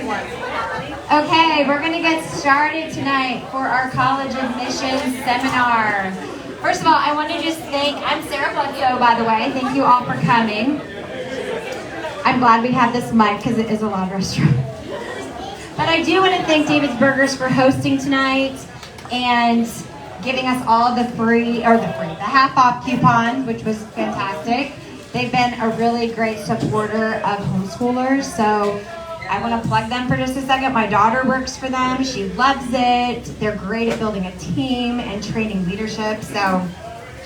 Okay, we're going to get started tonight for our college admissions seminar. First of all, I want to just thank, I'm Sarah Bledsoe, by the way. Thank you all for coming. I'm glad we have this mic because it is a loud restaurant. But I do want to thank David's Burgers for hosting tonight and giving us all the half off coupons, which was fantastic. They've been a really great supporter of homeschoolers, so I want to plug them for just a second. My daughter works for them. She loves it. They're great at building a team and training leadership, so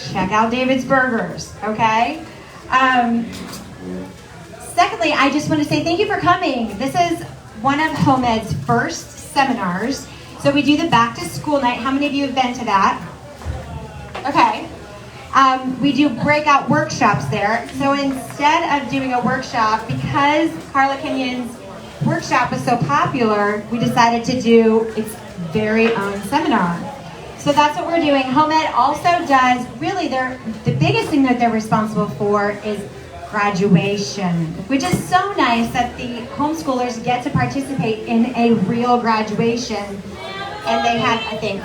check out David's Burgers, okay? Secondly, I just want to say thank you for coming. This is one of Home Ed's first seminars. So we do the back to school night. How many of you have been to that? Okay. We do breakout workshops there. So instead of doing a workshop, because Carla Kenyon's workshop was so popular, we decided to do its very own seminar. So that's what we're doing. Home Ed also does, really, the biggest thing that they're responsible for is graduation, which is so nice that the homeschoolers get to participate in a real graduation. And they had, I think,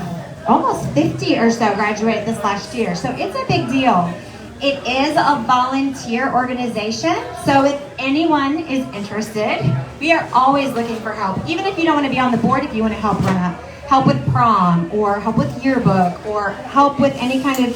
almost 50 or so graduate this last year. So it's a big deal. It is a volunteer organization, so if anyone is interested, we are always looking for help. Even if you don't want to be on the board, if you want to help with prom, or help with yearbook, or help with any kind of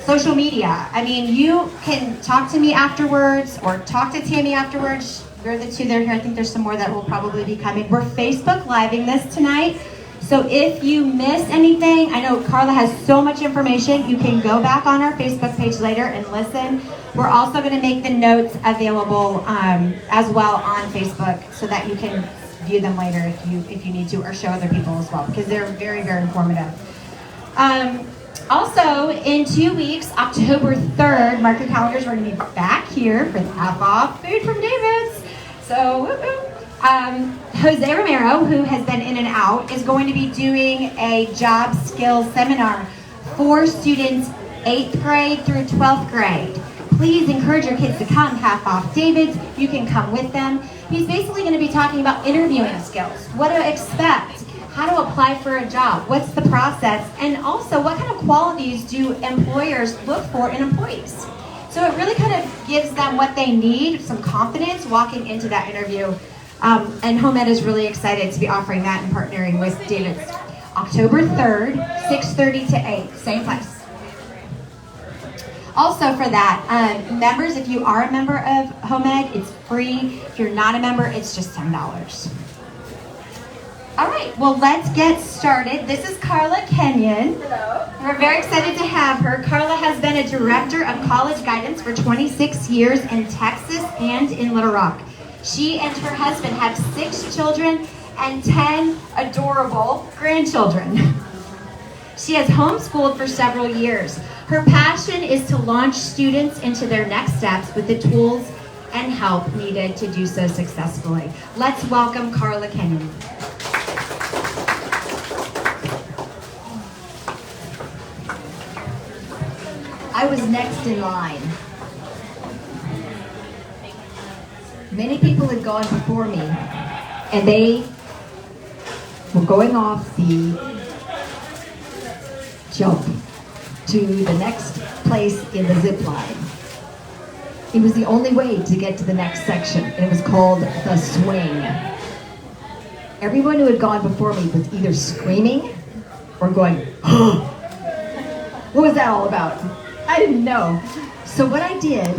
social media. I mean, you can talk to me afterwards, or talk to Tammy afterwards. We're the two that are here. I think there's some more that will probably be coming. We're Facebook Living this tonight. So if you miss anything, I know Carla has so much information. You can go back on our Facebook page later and listen. We're also going to make the notes available as well on Facebook so that you can view them later if you need to, or show other people as well, because they're very, very informative. Also, in 2 weeks, October 3rd, mark your calendars, we're going to be back here for the half off food from David's. So, woo-hoo. Jose Romero, who has been in and out, is going to be doing a job skills seminar for students 8th grade through 12th grade. Please encourage your kids to come half off David's. You can come with them. He's basically going to be talking about interviewing skills, what to expect, how to apply for a job, what's the process, and also what kind of qualities do employers look for in employees. So it really kind of gives them what they need, some confidence walking into that interview. And Home Ed is really excited to be offering that and partnering with David's. October 3rd, 6:30 to 8, same place. Also for that, members, if you are a member of Home Ed, it's free. If you're not a member, it's just $10. All right, well, let's get started. This is Carla Kenyon. Hello. We're very excited to have her. Carla has been a director of college guidance for 26 years in Texas and in Little Rock. She and her husband have 6 children and 10 adorable grandchildren. She has homeschooled for several years. Her passion is to launch students into their next steps with the tools and help needed to do so successfully. Let's welcome Carla Kenyon. I was next in line. Many people had gone before me, and they were going off the jump to the next place in the zip line. It was the only way to get to the next section, and it was called the swing. Everyone who had gone before me was either screaming or going, "Oh, what was that all about?" I didn't know. So what I did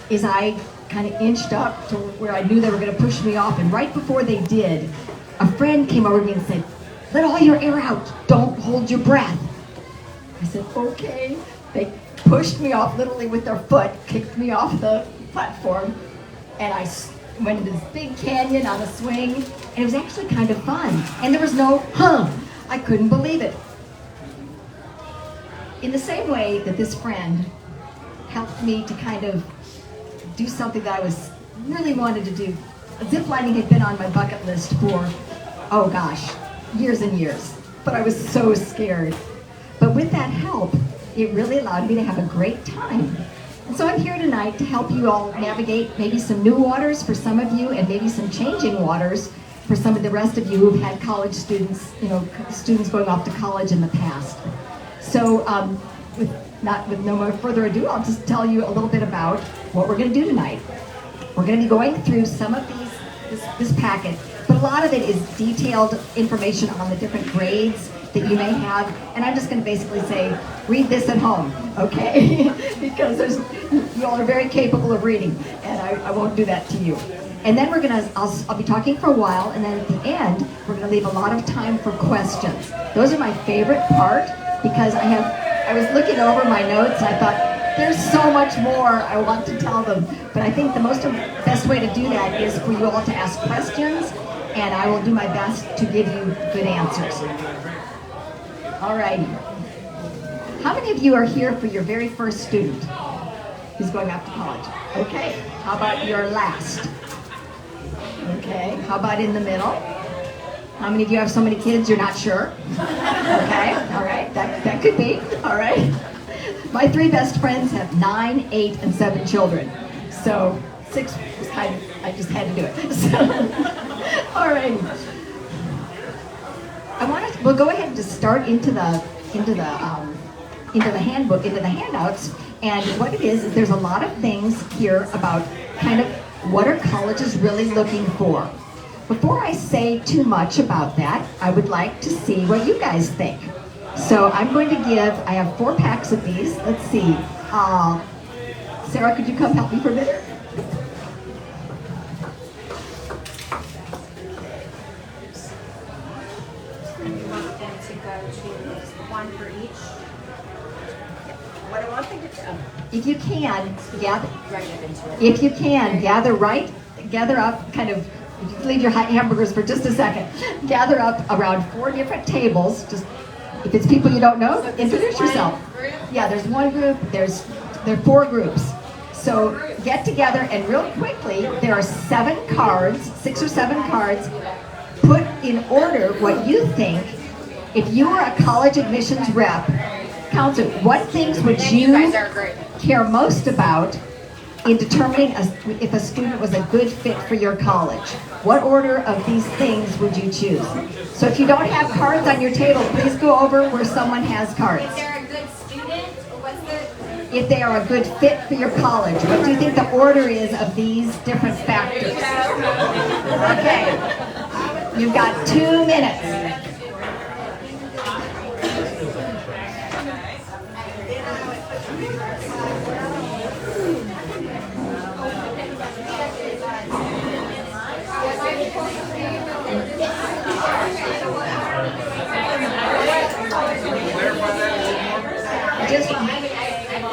is I kind of inched up to where I knew they were going to push me off, and right before they did, a friend came over to me and said, "Let all your air out, don't hold your breath." I said, "Okay." They pushed me off literally with their foot, kicked me off the platform, and I went into this big canyon on a swing, and it was actually kind of fun. And there was no, I couldn't believe it. In the same way that this friend helped me to kind of do something that I was really wanted to do. Ziplining had been on my bucket list for, oh gosh, years and years, but I was so scared. But with that help, it really allowed me to have a great time. And so I'm here tonight to help you all navigate maybe some new waters for some of you, and maybe some changing waters for some of the rest of you who've had college students, students going off to college in the past. So with no more further ado, I'll just tell you a little bit about what we're going to do tonight. We're going to be going through some of this packet, but a lot of it is detailed information on the different grades that you may have, and I'm just going to basically say, read this at home, okay? Because you all are very capable of reading, and I won't do that to you. And then I'll be talking for a while, and then at the end, we're going to leave a lot of time for questions. Those are my favorite part, because I was looking over my notes, and I thought, there's so much more I want to tell them. But I think the best way to do that is for you all to ask questions, and I will do my best to give you good answers. Alrighty. How many of you are here for your very first student who's going off to college? Okay. How about your last? Okay. How about in the middle? How many of you have so many kids you're not sure? Okay. All right. That could be. All right. My 3 best friends have 9, 8, and 7 children. So 6 was I just had to do it. So, all right. We'll go ahead and just start into the handbook, into the handouts. And what it is there's a lot of things here about kind of what are colleges really looking for. Before I say too much about that, I would like to see what you guys think. So I'm going to I have 4 packs of these. Let's see. Sarah, could you come help me for a minute? One for each. What I want them to do. If you can, gather up, kind of, leave your hamburgers for just a second. Gather up around 4 different tables. Just, if it's people you don't know, introduce yourself. Yeah, there's 1 group, there are 4 groups. So get together, and real quickly, there are 7 cards, 6 or 7 cards. Put in order what you think. If you were a college admissions rep, counselor, what things would you care most about in determining if a student was a good fit for your college? What order of these things would you choose? So if you don't have cards on your table, please go over where someone has cards. If they're a good student, if they are a good fit for your college, what do you think the order is of these different factors? Okay, you've got 2 minutes.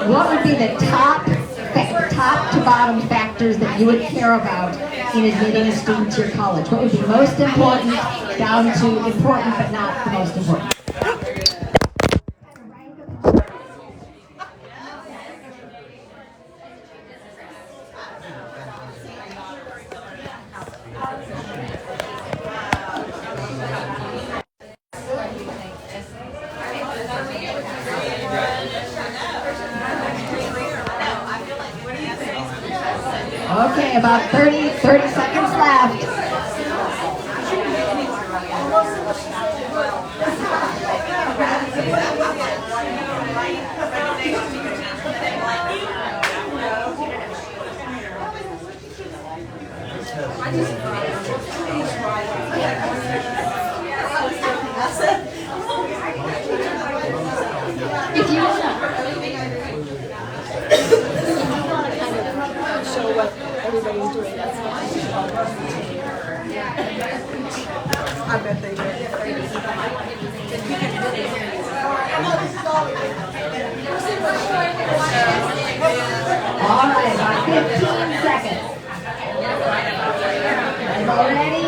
What would be the top to bottom factors that you would care about in admitting a student to your college? What would be most important down to important but not the most important? Okay, about 30 seconds left. If you want to show what everybody's doing, that's fine. I bet they do. All right, about 15 seconds. Everybody ready?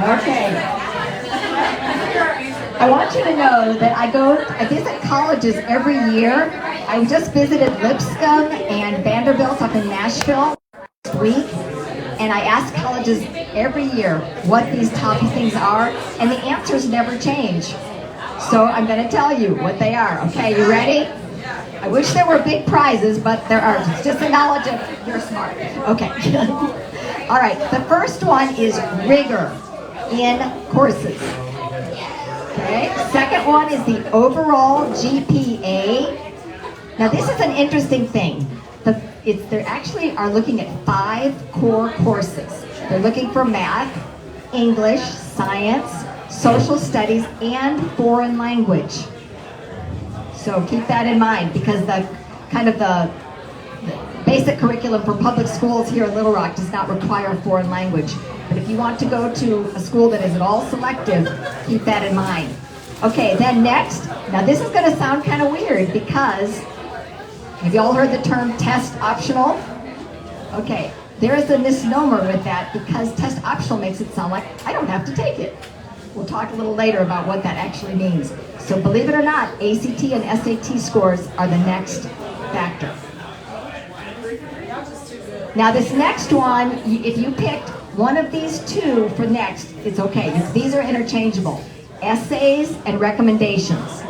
Okay. I want you to know that I visit colleges every year. I just visited Lipscomb and Vanderbilt up in Nashville last week, and I ask colleges every year what these top things are, and the answers never change. So I'm going to tell you what they are. Okay, you ready? I wish there were big prizes, but there aren't. It's just the knowledge of you're smart. Okay. All right, the first one is rigor in courses. Okay, second one is the overall GPA. Now this is an interesting thing. They actually are looking at 5 core courses. They're looking for math, English, science, social studies, and foreign language. So keep that in mind, because the basic curriculum for public schools here in Little Rock does not require foreign language. But if you want to go to a school that is at all selective, keep that in mind. Okay, then next, now this is going to sound kind of weird because, have you all heard the term test optional? Okay, there is a misnomer with that because test optional makes it sound like I don't have to take it. We'll talk a little later about what that actually means. So believe it or not, ACT and SAT scores are the next factor. Now this next one, if you picked one of these two for next, it's okay. These are interchangeable. Essays and recommendations.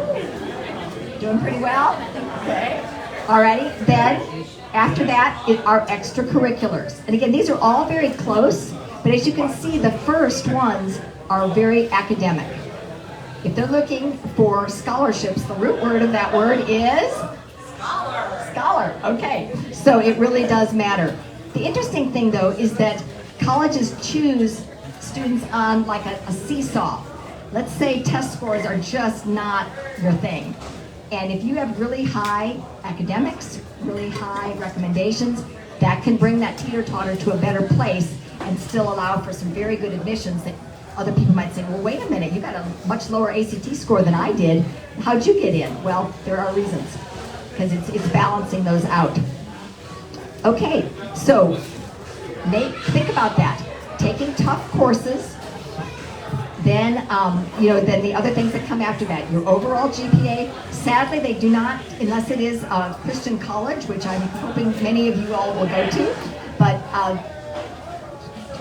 Doing pretty well? Okay. Alrighty, then after that are extracurriculars. And again, these are all very close, but as you can see, the first ones are very academic. If they're looking for scholarships, the root word of that word is? Scholar. Scholar, okay. So it really does matter. The interesting thing though is that colleges choose students on like a seesaw. Let's say test scores are just not your thing. And if you have really high academics, really high recommendations, that can bring that teeter-totter to a better place and still allow for some very good admissions that other people might say, well, wait a minute, you got a much lower ACT score than I did. How'd you get in? Well, there are reasons, because it's balancing those out. Okay, so think about that. Taking tough courses, then then the other things that come after that, your overall GPA. Sadly, they do not, unless it is a Christian college, which I'm hoping many of you all will go to, but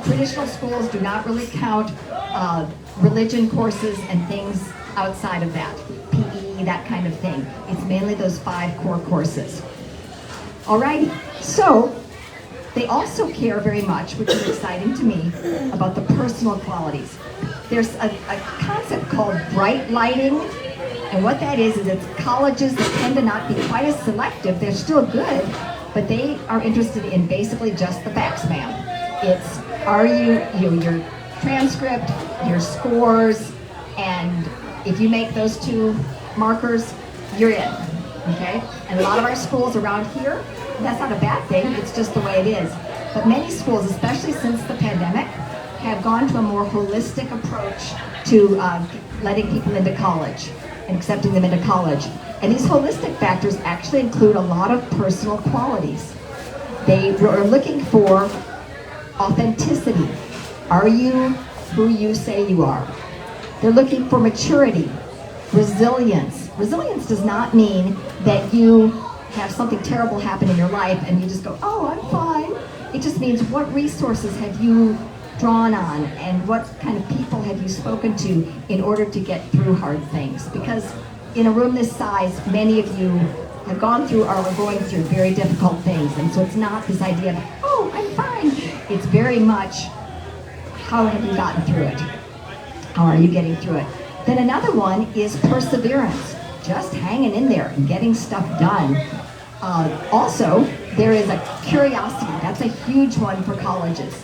traditional schools do not really count religion courses and things outside of that, PE, that kind of thing. It's mainly those 5 core courses. Alrighty, so they also care very much, which is exciting to me, about the personal qualities. There's a concept called bright lighting, and what that is it's colleges that tend to not be quite as selective. They're still good, but they are interested in basically just the facts, ma'am. It's your transcript, your scores, and if you make those 2 markers, you're in, okay? And a lot of our schools around here, that's not a bad thing, it's just the way it is. But many schools, especially since the pandemic, have gone to a more holistic approach to letting people into college and accepting them into college. And these holistic factors actually include a lot of personal qualities. They are looking for authenticity. Are you who you say you are? They're looking for maturity, resilience. Resilience does not mean that you have something terrible happen in your life and you just go, oh, I'm fine. It just means what resources have you drawn on and what kind of people have you spoken to in order to get through hard things. Because in a room this size, many of you have gone through or are going through very difficult things. And so it's not this idea of, oh, I'm fine. It's very much, how have you gotten through it? How are you getting through it? Then another one is perseverance. Just hanging in there and getting stuff done. Also, there is a curiosity. That's a huge one for colleges.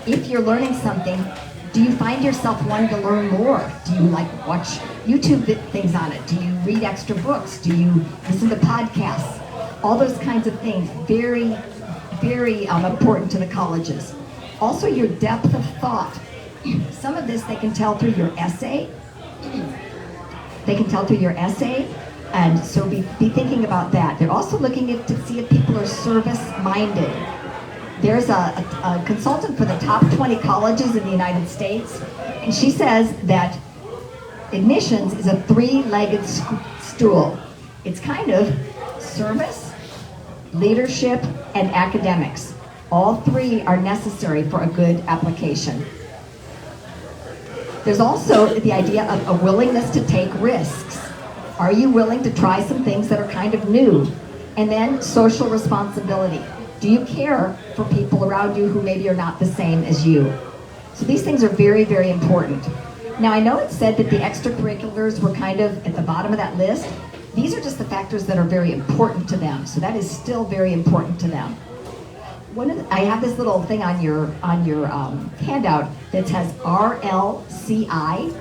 If you're learning something, do you find yourself wanting to learn more? Do you watch YouTube things on it? Do you read extra books? Do you listen to podcasts? All those kinds of things, very, very important to the colleges. Also, your depth of thought. Some of this they can tell through your essay. And so be thinking about that. They're also looking to see if people are service-minded. There's a consultant for the top 20 colleges in the United States, and she says that admissions is a 3-legged stool. It's kind of service, leadership, and academics. All 3 are necessary for a good application. There's also the idea of a willingness to take risks. Are you willing to try some things that are kind of new? And then social responsibility. Do you care for people around you who maybe are not the same as you. So these things are very, very important. Now I know it said that the extracurriculars were kind of at the bottom of that list. These are just the factors that are very important to them. So that is still very important to them. I have this little thing on your handout that says RLCI.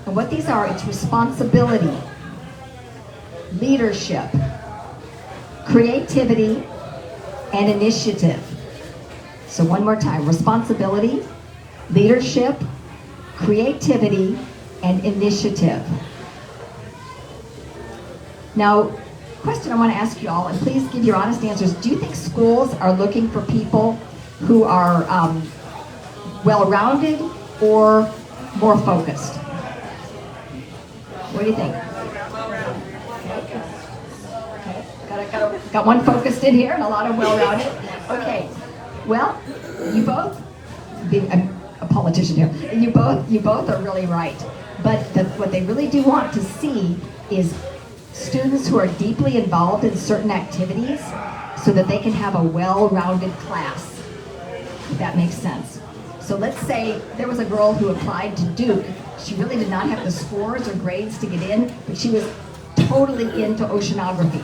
And what these are, it's responsibility, leadership, creativity, and initiative. So one more time, responsibility, leadership, creativity, and initiative. Now, question I want to ask you all, and please give your honest answers. Do you think schools are looking for people who are well-rounded or more focused? What do you think? Okay. Got one focused in here and a lot of well-rounded. Okay. Well, you both, being a politician here, you both are really right. But what they really do want to see is students who are deeply involved in certain activities so that they can have a well-rounded class, if that makes sense. So let's say there was a girl who applied to Duke. She really did not have the scores or grades to get in, but she was totally into oceanography,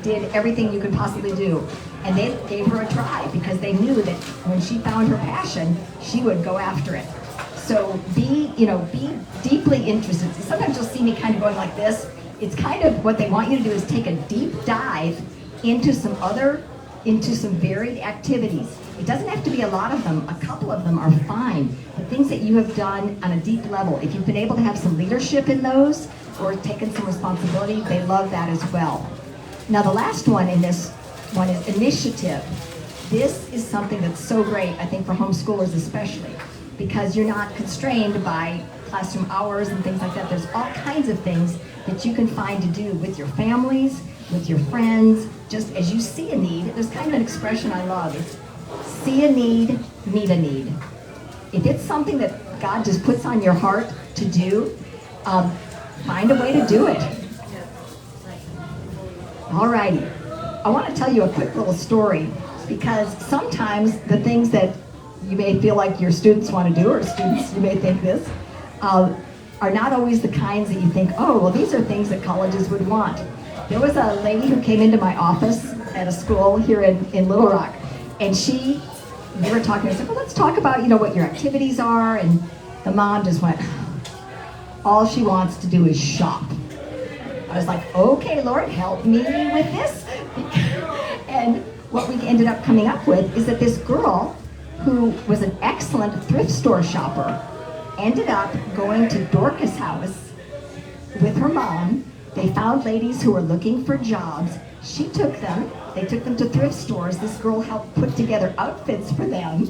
did everything you could possibly do. And they gave her a try because they knew that when she found her passion, she would go after it. So be deeply interested. Sometimes you'll see me kind of going like this. It's kind of what they want you to do is take a deep dive into some varied activities. It doesn't have to be a lot of them. A couple of them are fine. The things that you have done on a deep level, if you've been able to have some leadership in those or taken some responsibility, they love that as well. Now the last one in this one is initiative. This is something that's so great, I think, for homeschoolers especially, because you're not constrained by classroom hours and things like that. There's all kinds of things that you can find to do with your families, with your friends, just as you see a need. There's kind of an expression I love. It's see a need, meet a need. If it's something that God just puts on your heart to do, find a way to do it. Alrighty. I want to tell you a quick little story because sometimes the things that you may feel like your students want to do, or students, you may think this, are not always the kinds that you think, oh, well, these are things that colleges would want. There was a lady who came into my office at a school here in Little Rock, and we were talking, I said, well, let's talk about, what your activities are, and the mom just went, all she wants to do is shop. I was like, okay, Lord, help me with this. And what we ended up coming up with is that this girl, who was an excellent thrift store shopper, ended up going to Dorcas House with her mom. They found ladies who were looking for jobs. They took them to thrift stores. This girl helped put together outfits for them.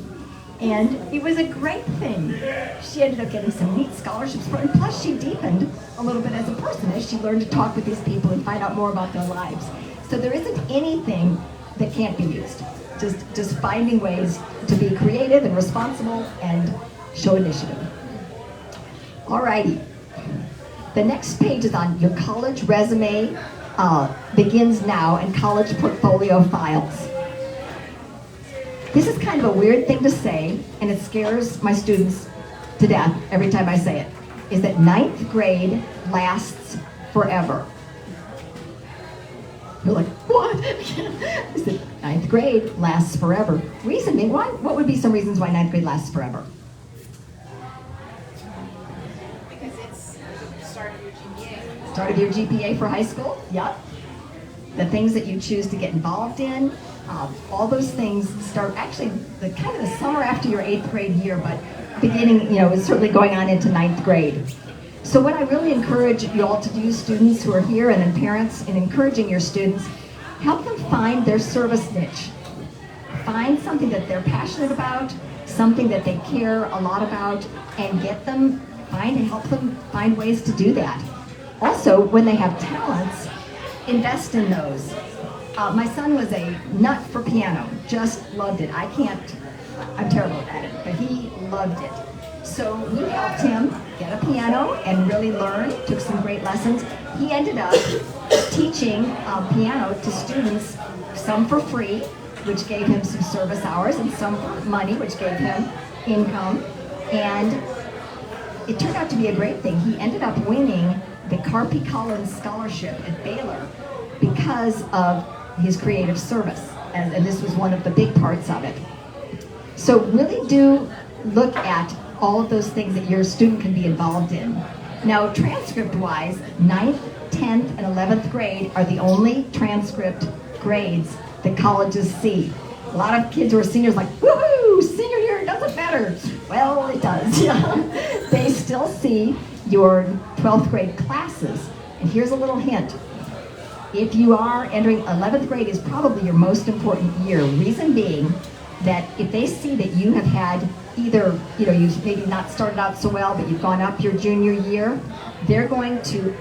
And it was a great thing. She ended up getting some neat scholarships for it. And plus she deepened a little bit as a person as she learned to talk with these people and find out more about their lives. So there isn't anything that can't be used. Just finding ways to be creative and responsible and show initiative. Alrighty. The next page is on your college resume, begins now, and college portfolio files. This is kind of a weird thing to say, and it scares my students to death every time I say it, is that 9th grade lasts forever. You're like, what? I said, 9th grade lasts forever. Reason being, what would be some reasons why 9th grade lasts forever? Because it's the start of your GPA. Start of your GPA for high school? Yep. The things that you choose to get involved in, all those things start actually the kind of the summer after your 8th grade year, but beginning, is certainly going on into 9th grade. So what I really encourage you all to do, students who are here and then parents, in encouraging your students, help them find their service niche. Find something that they're passionate about, something that they care a lot about, and help them find ways to do that. Also, when they have talents, invest in those. My son was a nut for piano, just loved it. I'm terrible at it, but he loved it. So we helped him get a piano and really learn, took some great lessons. He ended up teaching piano to students, some for free, which gave him some service hours, and some money, which gave him income. And it turned out to be a great thing. He ended up winning the Carpy Collins Scholarship at Baylor because of his creative service. And this was one of the big parts of it. So really do look at all of those things that your student can be involved in. Now, transcript-wise, 9th, 10th, and 11th grade are the only transcript grades that colleges see. A lot of kids who are seniors like, woohoo, senior year doesn't matter. Well, it does. They still see your 12th grade classes. And here's a little hint. If you are entering 11th grade is probably your most important year. Reason being that if they see that you have had either, you've maybe not started out so well, but you've gone up your junior year, they're going to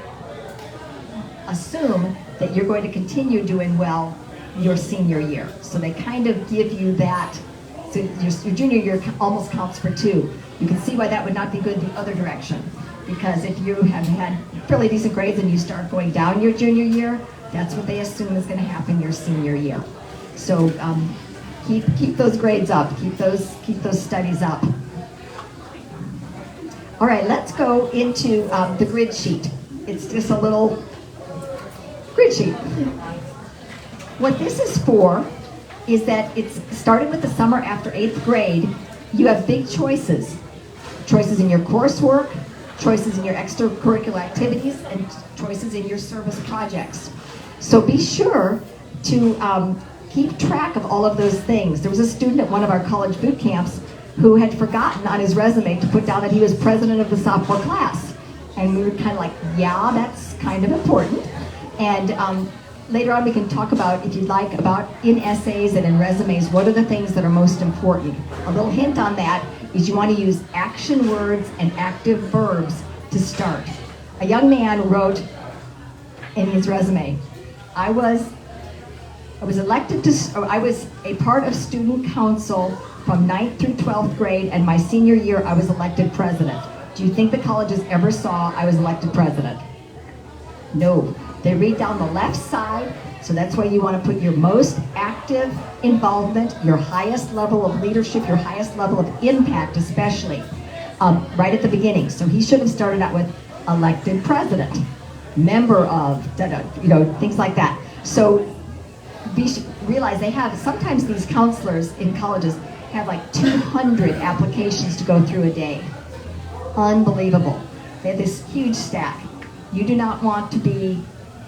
assume that you're going to continue doing well your senior year. So they kind of give you that. So your junior year almost counts for 2. You can see why that would not be good the other direction. Because if you have had fairly decent grades and you start going down your junior year, that's what they assume is going to happen your senior year. So keep those grades up, keep those studies up. All right, let's go into the grid sheet. It's just a little grid sheet. What this is for is that it's starting with the summer after 8th grade. You have big choices. Choices in your coursework, choices in your extracurricular activities, and choices in your service projects. So be sure to keep track of all of those things. There was a student at one of our college boot camps who had forgotten on his resume to put down that he was president of the sophomore class. And we were kind of like, yeah, that's kind of important. And later on we can talk about, if you'd like, about in essays and in resumes, what are the things that are most important. A little hint on that is you want to use action words and active verbs to start. A young man wrote in his resume, I was elected to, or I was a part of student council from 9th through 12th grade, and my senior year I was elected president. Do you think the colleges ever saw I was elected president? No. They read down the left side, so that's why you want to put your most active involvement, your highest level of leadership, your highest level of impact especially, right at the beginning. So he should have started out with elected president, member of, things like that. So realize they have, sometimes these counselors in colleges have like 200 applications to go through a day. Unbelievable. They have this huge stack. You do not want to be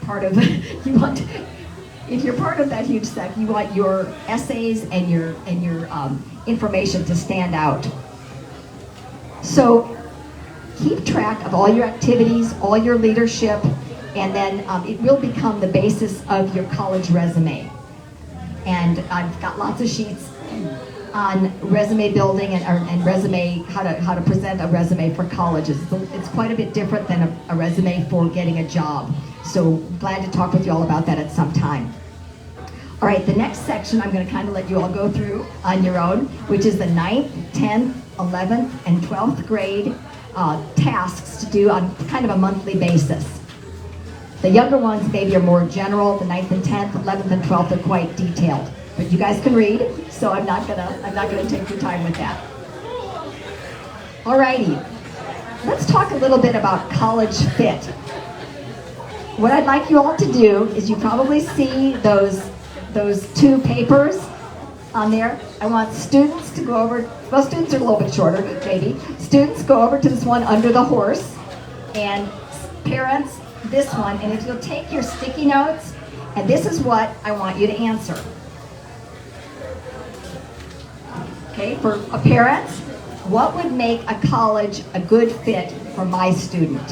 part of, if you're part of that huge stack, you want your essays and your information to stand out. So keep track of all your activities, all your leadership, and then it will become the basis of your college resume. And I've got lots of sheets on resume building and resume, how to present a resume for colleges. It's quite a bit different than a resume for getting a job. So glad to talk with you all about that at some time. All right, the next section I'm going to kind of let you all go through on your own, which is the 9th, 10th, 11th, and 12th grade tasks to do on kind of a monthly basis. The younger ones maybe are more general. The 9th and 10th, 11th and 12th are quite detailed. But you guys can read, so I'm not gonna take your time with that. Alrighty, let's talk a little bit about college fit. What I'd like you all to do is, you probably see those 2 papers on there. I want students to go over, well, students are a little bit shorter, maybe. Students go over to this one under the horse, and parents, this one, and if you'll take your sticky notes, and this is what I want you to answer. Okay, for parents, what would make a college a good fit for my student?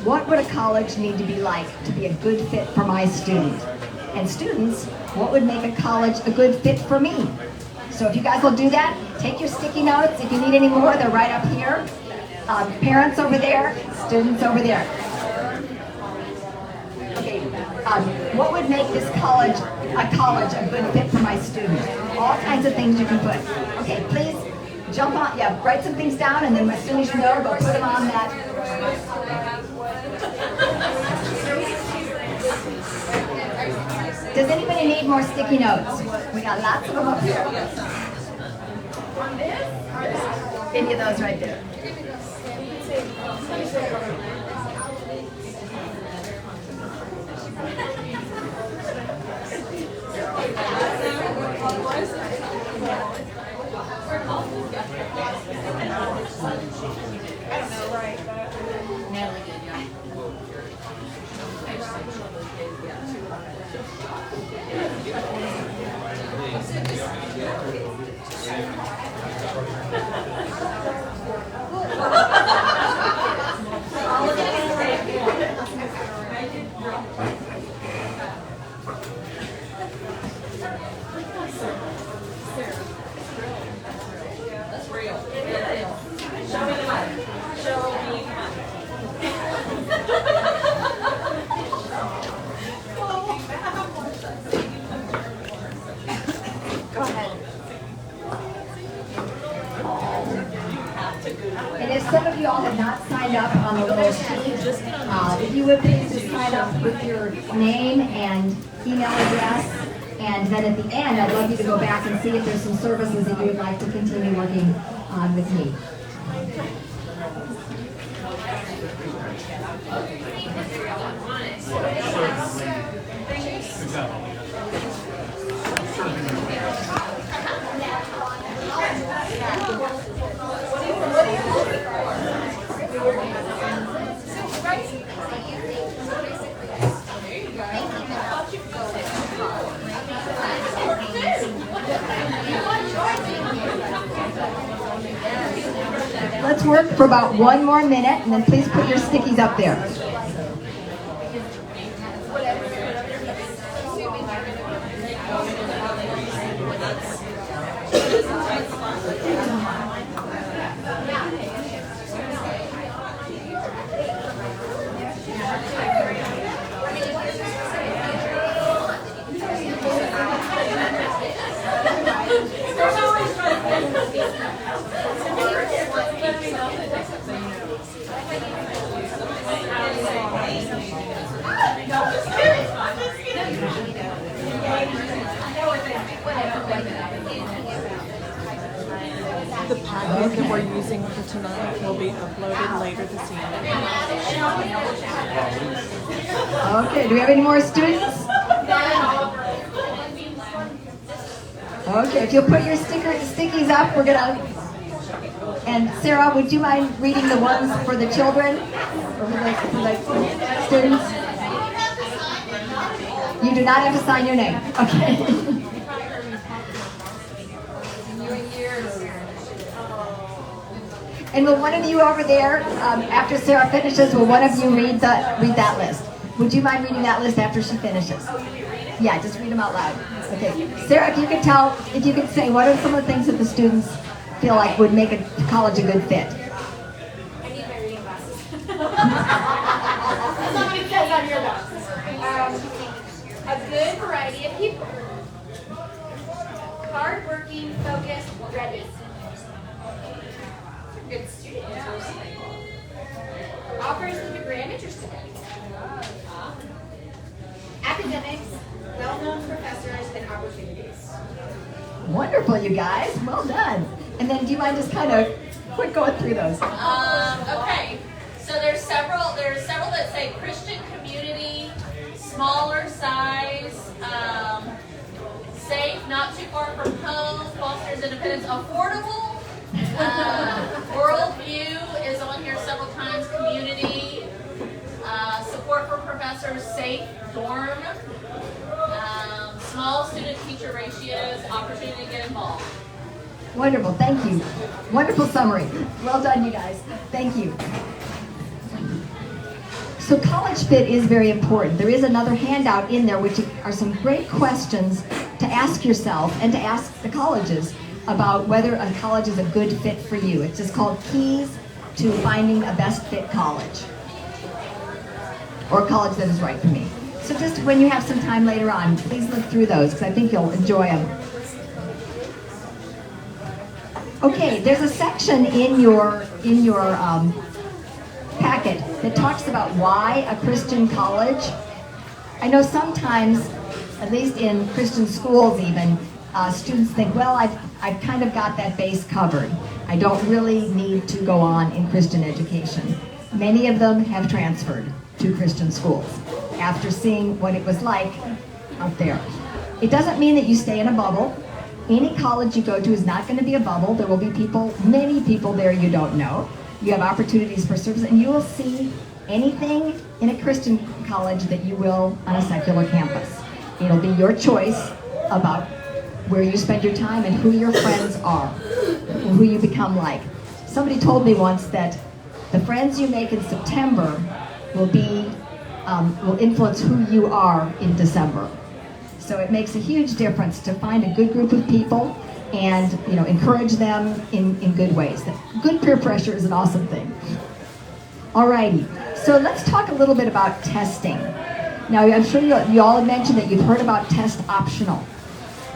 What would a college need to be like to be a good fit for my student? And students, what would make a college a good fit for me? So if you guys will do that, take your sticky notes. If you need any more, they're right up here. Parents over there, students over there. Okay, what would make this college a good fit for my student? All kinds of things you can put. Okay, please jump on, write some things down, and then as soon as you know, go put them on that. Does anybody need more sticky notes? We got lots of them up here. Any of those right there. And if some of you all have not signed up on the little sheet, if you would please just sign up with your name and email address, and then at the end, I'd love you to go back and see if there's some services that you would like to continue working on with me. Let's work for about 1 more minute, and then please put your stickies up there. The packet that we're using for tonight will be uploaded later this evening. Okay, do we have any more students? Okay, if you'll put your stickies up, we're gonna. And Sarah, would you mind reading the ones for the children or for the students? You do not have to sign your name. Okay. And will one of you over there, after Sarah finishes, will one of you read that list? Would you mind reading that list after she finishes? Yeah, just read them out loud. Okay, Sarah, if you could say, what are some of the things that the students feel like would make a college a good fit? I need my reading glasses. That's not what it says on your notes. A good variety of people. Hard-working, focused, ready. Good student. Offers a degree I'm interested in. Academics, well-known professors, and opportunities. Wonderful, you guys. Well done. And then do you mind just kind of quick going through those? Okay. So there's several that say Christian community, smaller size, safe, not too far from home, fosters independence, affordable. Worldview is on here several times. Community, support for professors, safe, dorm, small student-teacher ratios, opportunity to get involved. Wonderful, thank you. Wonderful summary. Well done, you guys. Thank you. So college fit is very important. There is another handout in there which are some great questions to ask yourself and to ask the colleges about whether a college is a good fit for you. It's just called Keys to Finding a Best Fit College, or a college that is right for me. So just when you have some time later on, please look through those because I think you'll enjoy them. Okay, there's a section in your packet that talks about why a Christian college. I know sometimes at least in Christian schools even, students think, well, I've kind of got that base covered. I don't really need to go on in Christian education. Many of them have transferred to Christian schools after seeing what it was like out there. It doesn't mean that you stay in a bubble. Any college you go to is not going to be a bubble. There will be people, many people there you don't know. You have opportunities for service, and you will see anything in a Christian college that you will on a secular campus. It'll be your choice about where you spend your time and who your friends are, who you become like. Somebody told me once that the friends you make in September will influence who you are in December. So it makes a huge difference to find a good group of people and encourage them in good ways. Good peer pressure is an awesome thing. Alrighty, so let's talk a little bit about testing. Now I'm sure you all have mentioned that you've heard about test optional,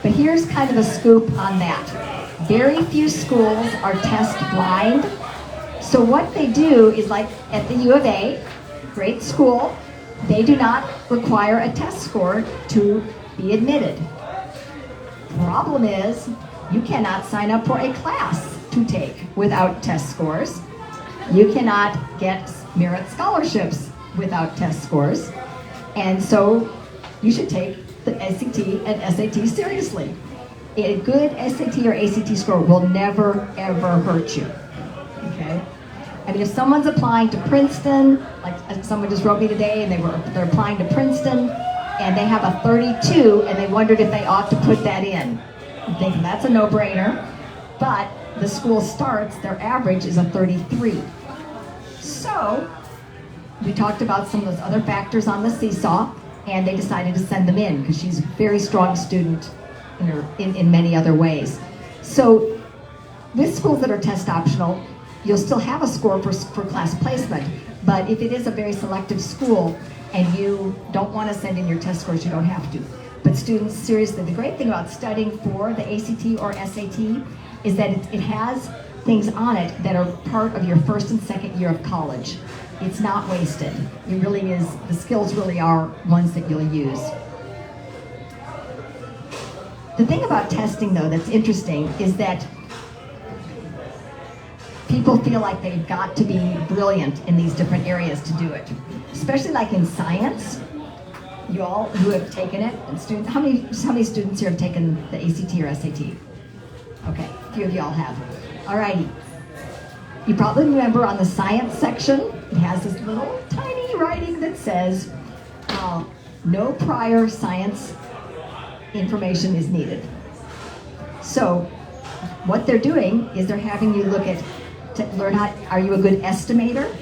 but here's kind of a scoop on that. Very few schools are test blind. So what they do is, like at the U of A, great school, they do not require a test score to be admitted. Problem is, you cannot sign up for a class to take without test scores. You cannot get merit scholarships without test scores. And so you should take the SAT and SAT seriously. A good SAT or ACT score will never, ever hurt you. Okay? I mean, if someone's applying to Princeton, like someone just wrote me today, and they're applying to Princeton, and they have a 32, and they wondered if they ought to put that in. I'm thinking that's a no-brainer, but the school starts, their average is a 33. So, we talked about some of those other factors on the seesaw, and they decided to send them in, because she's a very strong student in many other ways. So, with schools that are test optional, you'll still have a score for class placement, but if it is a very selective school and you don't want to send in your test scores, you don't have to. But students, seriously, the great thing about studying for the ACT or SAT is that it has things on it that are part of your first and second year of college. It's not wasted. It really is, the skills really are ones that you'll use. The thing about testing, though, that's interesting is that people feel like they've got to be brilliant in these different areas to do it. Especially like in science. You all who have taken it, and students, how many students here have taken the ACT or SAT? Okay, a few of you all have. Alrighty. You probably remember on the science section, it has this little tiny writing that says, no prior science information is needed. So, what they're doing is they're having you look at, to learn how, are you a good estimator?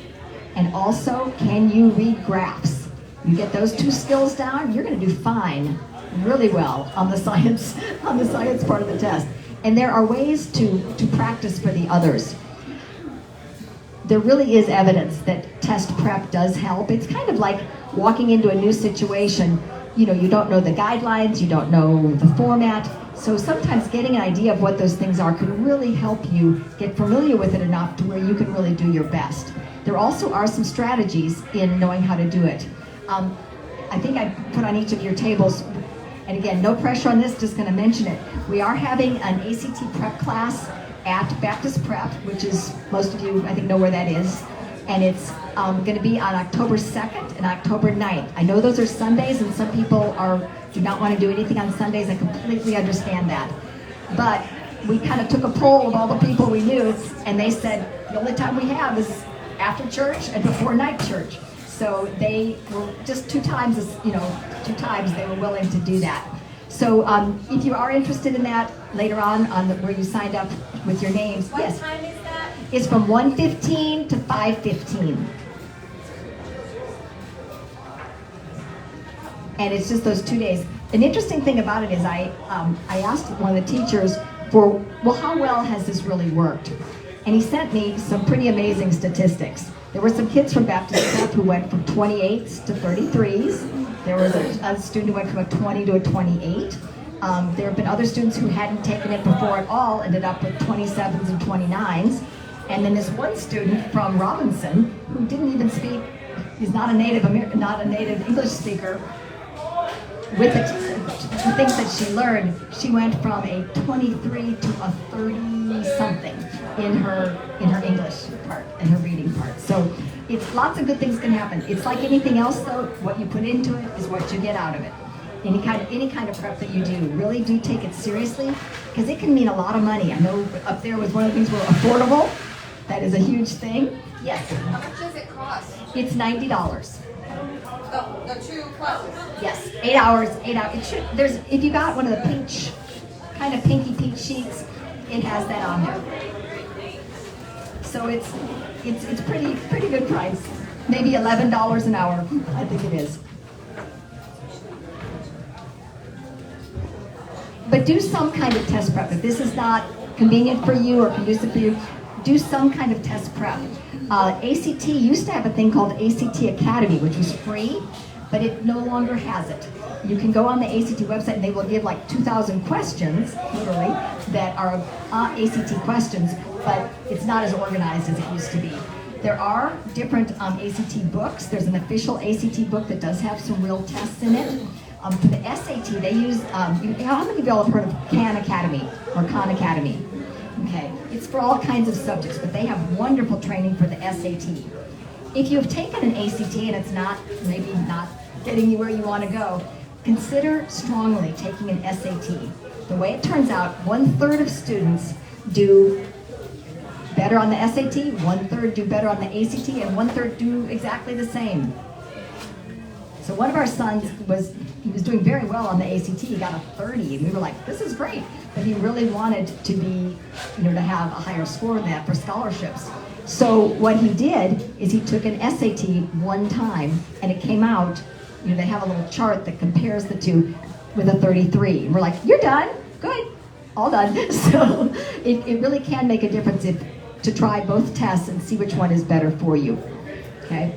And also, can you read graphs? You get those two skills down, you're going to do fine, really well on the science part of the test. And there are ways to practice for the others. There really is evidence that test prep does help. It's kind of like walking into a new situation. You don't know the guidelines, you don't know the format. So sometimes getting an idea of what those things are can really help you get familiar with it enough to where you can really do your best. There also are some strategies in knowing how to do it. I think I put on each of your tables, and again, no pressure on this, just going to mention it. We are having an ACT prep class at Baptist Prep, which is, most of you I think know where that is, and it's going to be on October 2nd and October 9th. I know those are Sundays, and some people do not want to do anything on Sundays. I completely understand that. But we kind of took a poll of all the people we knew, and they said the only time we have is after church and before night church. So they were just two times they were willing to do that. So if you are interested in that later on where you signed up with your names, What yes. time is that? It's from 1:15 to 5:15. And it's just those 2 days. An interesting thing about it is I asked one of the teachers how well has this really worked? And he sent me some pretty amazing statistics. There were some kids from Baptist Prep who went from 28s to 33s. There was a student who went from a 20 to a 28. There have been other students who hadn't taken it before at all, ended up with 27s and 29s. And then this one student from Robinson who didn't even speak, he's not a native English speaker, with the things that she learned, she went from a 23 to a 30 something in her English part and her reading part. So it's lots of good things can happen. It's like anything else though, what you put into it is what you get out of it. Any kind of prep that you do, really do take it seriously, because it can mean a lot of money. I know up there was one of the things were affordable. That is a huge thing. Yes. How much does it cost? It's $90. The 2 classes? Yes, 8 hours, 8 hours. It should, if you got one of the peach, kind of pinky peach sheets, it has that on there. So it's pretty good price. Maybe $11 an hour, I think it is. But do some kind of test prep. If this is not convenient for you or conducive for you, do some kind of test prep. ACT used to have a thing called ACT Academy, which was free, but it no longer has it. You can go on the ACT website and they will give like 2,000 questions, literally, that are ACT questions, but it's not as organized as it used to be. There are different ACT books. There's an official ACT book that does have some real tests in it. For the SAT, they use, how many of y'all have heard of Khan Academy or Khan Academy? Okay, it's for all kinds of subjects, but they have wonderful training for the SAT. If you have taken an ACT and it's maybe not getting you where you want to go, consider strongly taking an SAT. The way it turns out, 1/3 of students do better on the SAT, 1/3 do better on the ACT, and 1/3 do exactly the same. So one of our sons was doing very well on the ACT. He got a 30, and we were like, this is great. But he really wanted to be, to have a higher score than that for scholarships. So what he did is he took an SAT one time, and it came out, they have a little chart that compares the two with a 33. And we're like, you're done, good, all done. So it really can make a difference to try both tests and see which one is better for you, okay?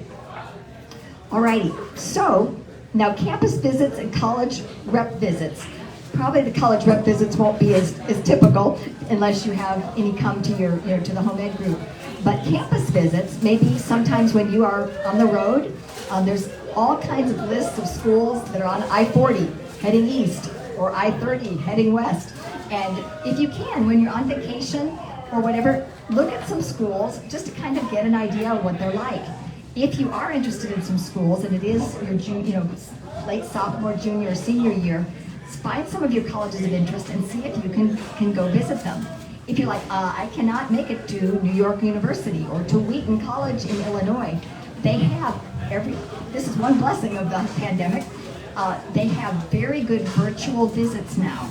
Alrighty, so now campus visits and college rep visits. Probably the college rep visits won't be as typical unless you have any come to your to the home ed group. But campus visits, maybe sometimes when you are on the road, there's all kinds of lists of schools that are on I-40 heading east or I-30 heading west. And if you can, when you're on vacation or whatever, look at some schools just to kind of get an idea of what they're like. If you are interested in some schools and it is your late sophomore, junior, or senior year, find some of your colleges of interest and see if you can go visit them. If you're like, I cannot make it to New York University or to Wheaton College in Illinois, they have this is one blessing of the pandemic, they have very good virtual visits now.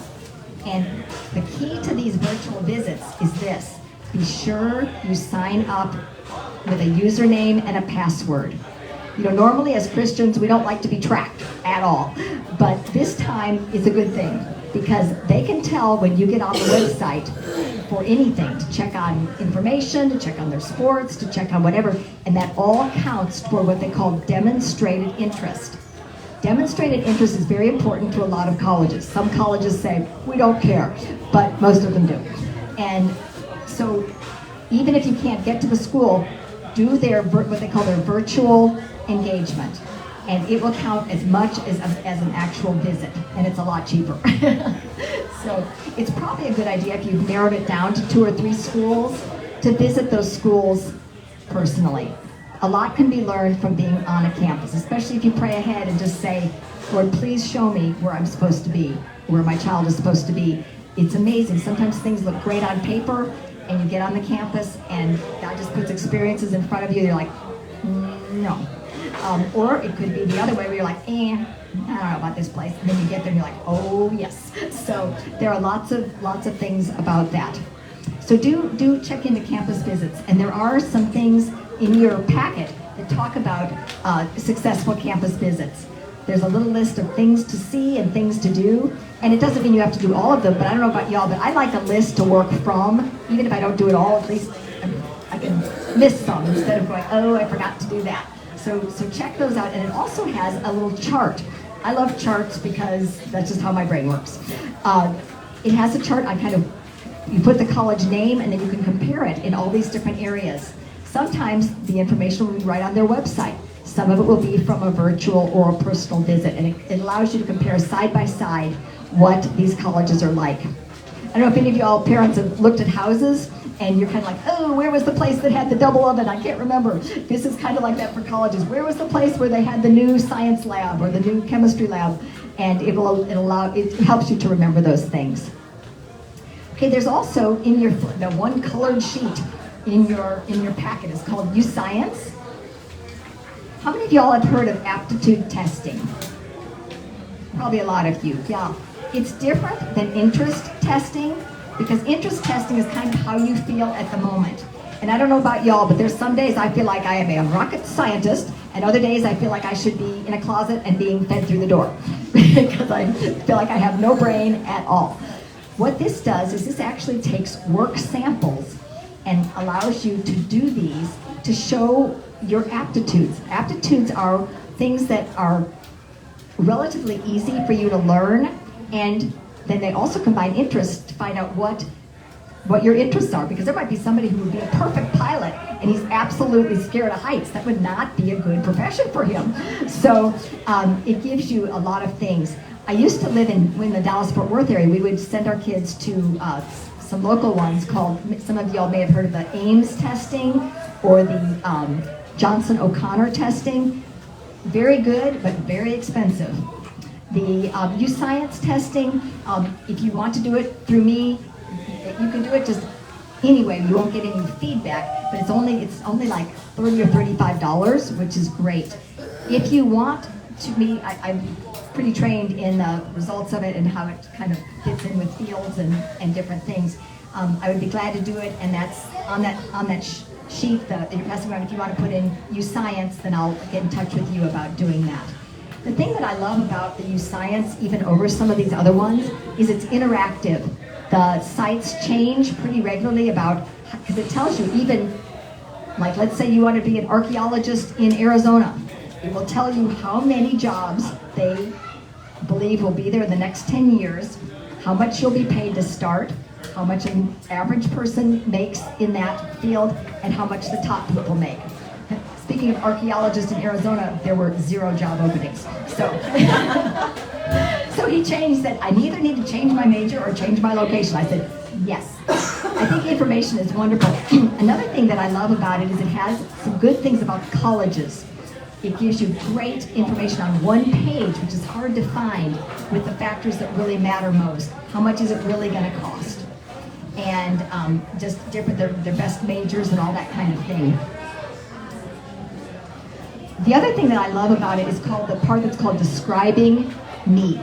And the key to these virtual visits is this: be sure you sign up with a username and a password. Normally as Christians, we don't like to be tracked at all. But this time is a good thing because they can tell when you get on the website for anything, to check on information, to check on their sports, to check on whatever, and that all counts for what they call demonstrated interest. Demonstrated interest is very important to a lot of colleges. Some colleges say, we don't care, but most of them do. And so even if you can't get to the school, do what they call their virtual engagement, and it will count as much as an actual visit, and it's a lot cheaper. So it's probably a good idea if you've narrowed it down to 2 or 3 schools to visit those schools personally. A lot can be learned from being on a campus, especially if you pray ahead and just say, Lord, please show me where I'm supposed to be, where my child is supposed to be. It's amazing. Sometimes things look great on paper, and you get on the campus and God just puts experiences in front of you, you're like, no. Or it could be the other way where you're like, I don't know about this place. And then you get there and you're like, oh yes. So there are lots of things about that. So do check into campus visits. And there are some things in your packet that talk about successful campus visits. There's a little list of things to see and things to do. And it doesn't mean you have to do all of them, but I don't know about y'all, but I like a list to work from. Even if I don't do it all, at least I can miss some instead of going, oh, I forgot to do that. So check those out. And it also has a little chart. I love charts because that's just how my brain works. It has a chart on you put the college name and then you can compare it in all these different areas. Sometimes the information will be right on their website. Some of it will be from a virtual or a personal visit, and it allows you to compare side by side what these colleges are like. I don't know if any of y'all parents have looked at houses, and you're kind of like, oh, where was the place that had the double oven? I can't remember. This is kind of like that for colleges. Where was the place where they had the new science lab or the new chemistry lab? And it helps you to remember those things. Okay, there's also in the one colored sheet in your packet is called U Science. How many of y'all have heard of aptitude testing? Probably a lot of you, yeah. It's different than interest testing, because interest testing is kind of how you feel at the moment. And I don't know about y'all, but there's some days I feel like I am a rocket scientist, and other days I feel like I should be in a closet and being fed through the door, because I feel like I have no brain at all. What this does is this actually takes work samples and allows you to do these to show your aptitudes. Aptitudes are things that are relatively easy for you to learn, and then they also combine interests to find out what your interests are, because there might be somebody who would be a perfect pilot and he's absolutely scared of heights. That would not be a good profession for him. So it gives you a lot of things. I used to live in the Dallas-Fort Worth area. We would send our kids to some local ones called, some of y'all may have heard of the Ames testing or the Johnson O'Connor testing. Very good, but very expensive. The U Science testing, if you want to do it through me, you can do it just anyway. You won't get any feedback, but it's only like $30 or $35, which is great. If you want to meet, I'm pretty trained in the results of it and how it kind of fits in with fields and different things. I would be glad to do it, and that's on that sheet that you're passing around. If you want to put in U Science, then I'll get in touch with you about doing that. The thing that I love about the U Science, even over some of these other ones, is it's interactive. The sites change pretty regularly because it tells you even, like let's say you want to be an archaeologist in Arizona. It will tell you how many jobs they believe will be there in the next 10 years, how much you'll be paid to start, how much an average person makes in that field, and how much the top people make. Speaking of archaeologists in Arizona, there were 0 job openings. So he changed that. I either need to change my major or change my location. I said, yes. I think information is wonderful. Another thing that I love about it is it has some good things about colleges. It gives you great information on one page, which is hard to find, with the factors that really matter most. How much is it really going to cost? And just different, their best majors and all that kind of thing. The other thing that I love about it is called the part that's called describing me,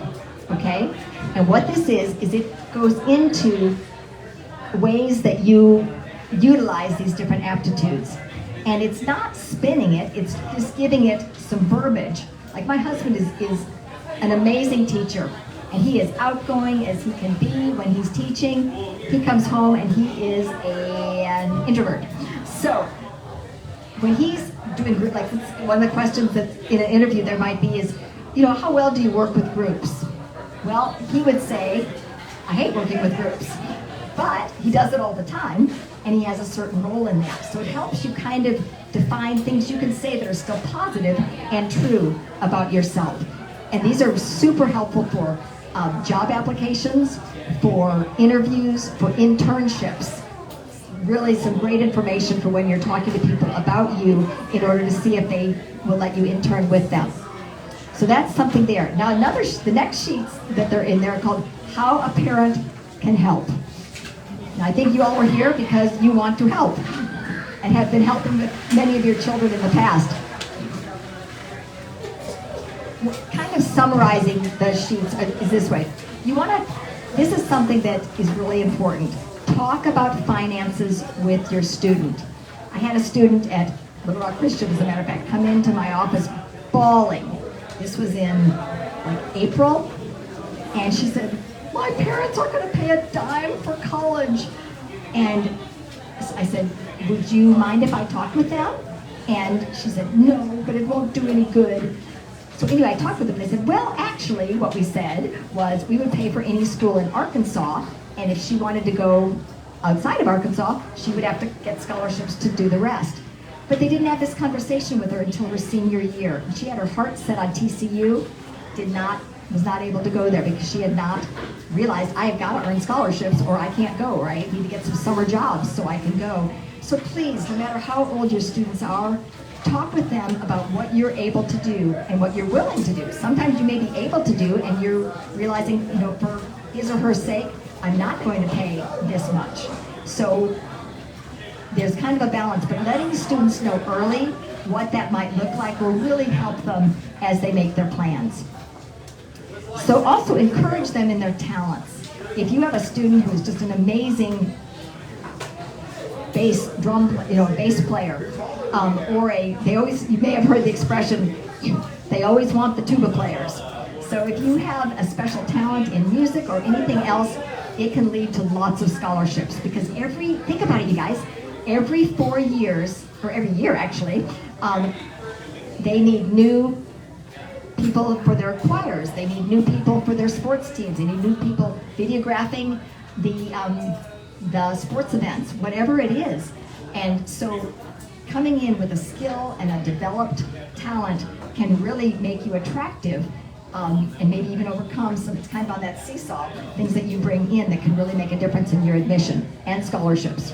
okay? And what this is it goes into ways that you utilize these different aptitudes. And it's not spinning it, it's just giving it some verbiage. Like my husband is an amazing teacher, and he is outgoing as he can be when he's teaching. He comes home and he is an introvert. So when he's doing group, like one of the questions that in an interview there might be is, how well do you work with groups? Well, he would say, I hate working with groups, but he does it all the time, and he has a certain role in that. So it helps you kind of define things you can say that are still positive and true about yourself. And these are super helpful for job applications, for interviews, for internships. Really some great information for when you're talking to people about you in order to see if they will let you intern with them. So that's something there. Now the next sheets that they're in there are called How a Parent Can Help. Now I think you all are here because you want to help and have been helping with many of your children in the past. Kind of summarizing the sheets is this way. This is something that is really important. Talk about finances with your student. I had a student at Little Rock Christian, as a matter of fact, come into my office bawling. This was in April, and she said, my parents aren't going to pay a dime for college. And I said, would you mind if I talked with them? And she said, no, but it won't do any good. So anyway, I talked with them, and they said, well, actually, what we said was we would pay for any school in Arkansas, and if she wanted to go outside of Arkansas, she would have to get scholarships to do the rest. But they didn't have this conversation with her until her senior year. She had her heart set on TCU, was not able to go there because she had not realized I have got to earn scholarships or I can't go, or I need to get some summer jobs so I can go. So please, no matter how old your students are, talk with them about what you're able to do and what you're willing to do. Sometimes you may be able to do and you're realizing, for his or her sake, I'm not going to pay this much. So there's kind of a balance, but letting students know early what that might look like will really help them as they make their plans. So also encourage them in their talents. If you have a student who's just an amazing bass player, you may have heard the expression, they always want the tuba players. So if you have a special talent in music or anything else, it can lead to lots of scholarships because think about it, you guys, every 4 years, or every year actually, they need new people for their choirs, they need new people for their sports teams, they need new people videographing the sports events, whatever it is. And so coming in with a skill and a developed talent can really make you attractive, and maybe even overcome some, it's kind of on that seesaw, things that you bring in that can really make a difference in your admission and scholarships.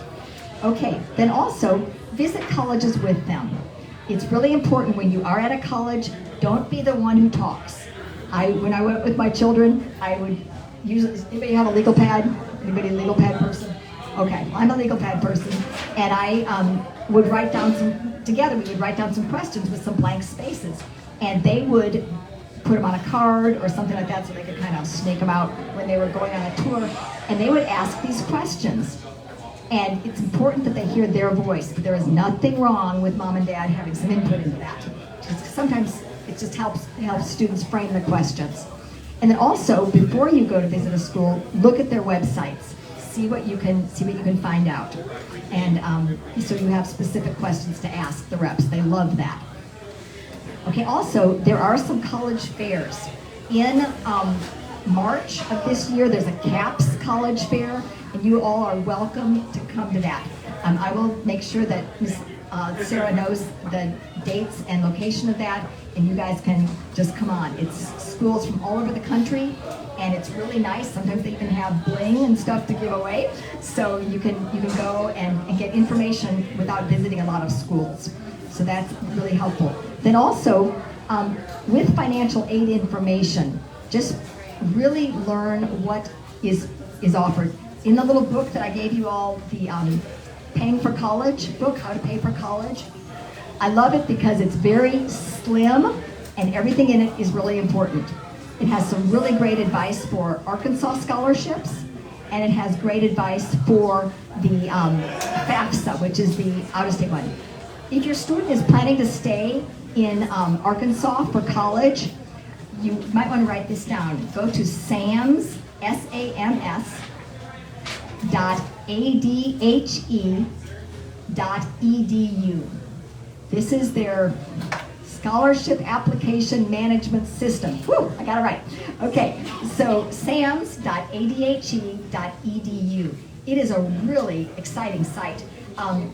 Okay, then also visit colleges with them. It's really important when you are at a college, don't be the one who talks. When I went with my children, I would does anybody have a legal pad? Anybody a legal pad person? Okay, I'm a legal pad person, and I would write down we would write down some questions with some blank spaces, and they would put them on a card or something like that so they could kind of snake them out when they were going on a tour, and they would ask these questions. And it's important that they hear their voice, but there is nothing wrong with mom and dad having some input into that. Sometimes it just helps students frame the questions. And then also, before you go to visit a school, look at their websites. See what you can find out. And so you have specific questions to ask the reps. They love that. Okay, also, there are some college fairs. In March of this year, there's a CAPS college fair, and you all are welcome to come to that. I will make sure that Ms. Sarah knows the dates and location of that, and you guys can just come on. It's schools from all over the country, and it's really nice. Sometimes they even have bling and stuff to give away, so you can go and get information without visiting a lot of schools. So that's really helpful. Then also, with financial aid information, just really learn what is offered. In the little book that I gave you all, the Paying for College book, How to Pay for College, I love it because it's very slim and everything in it is really important. It has some really great advice for Arkansas scholarships, and it has great advice for the FAFSA, which is the out-of-state one. If your student is planning to stay in Arkansas for college, you might want to write this down. Go to SAMS, S-A-M-S, .adhe.edu. This is their scholarship application management system. Whew, I got it right. Okay, so sams.adhe.edu. It is a really exciting site.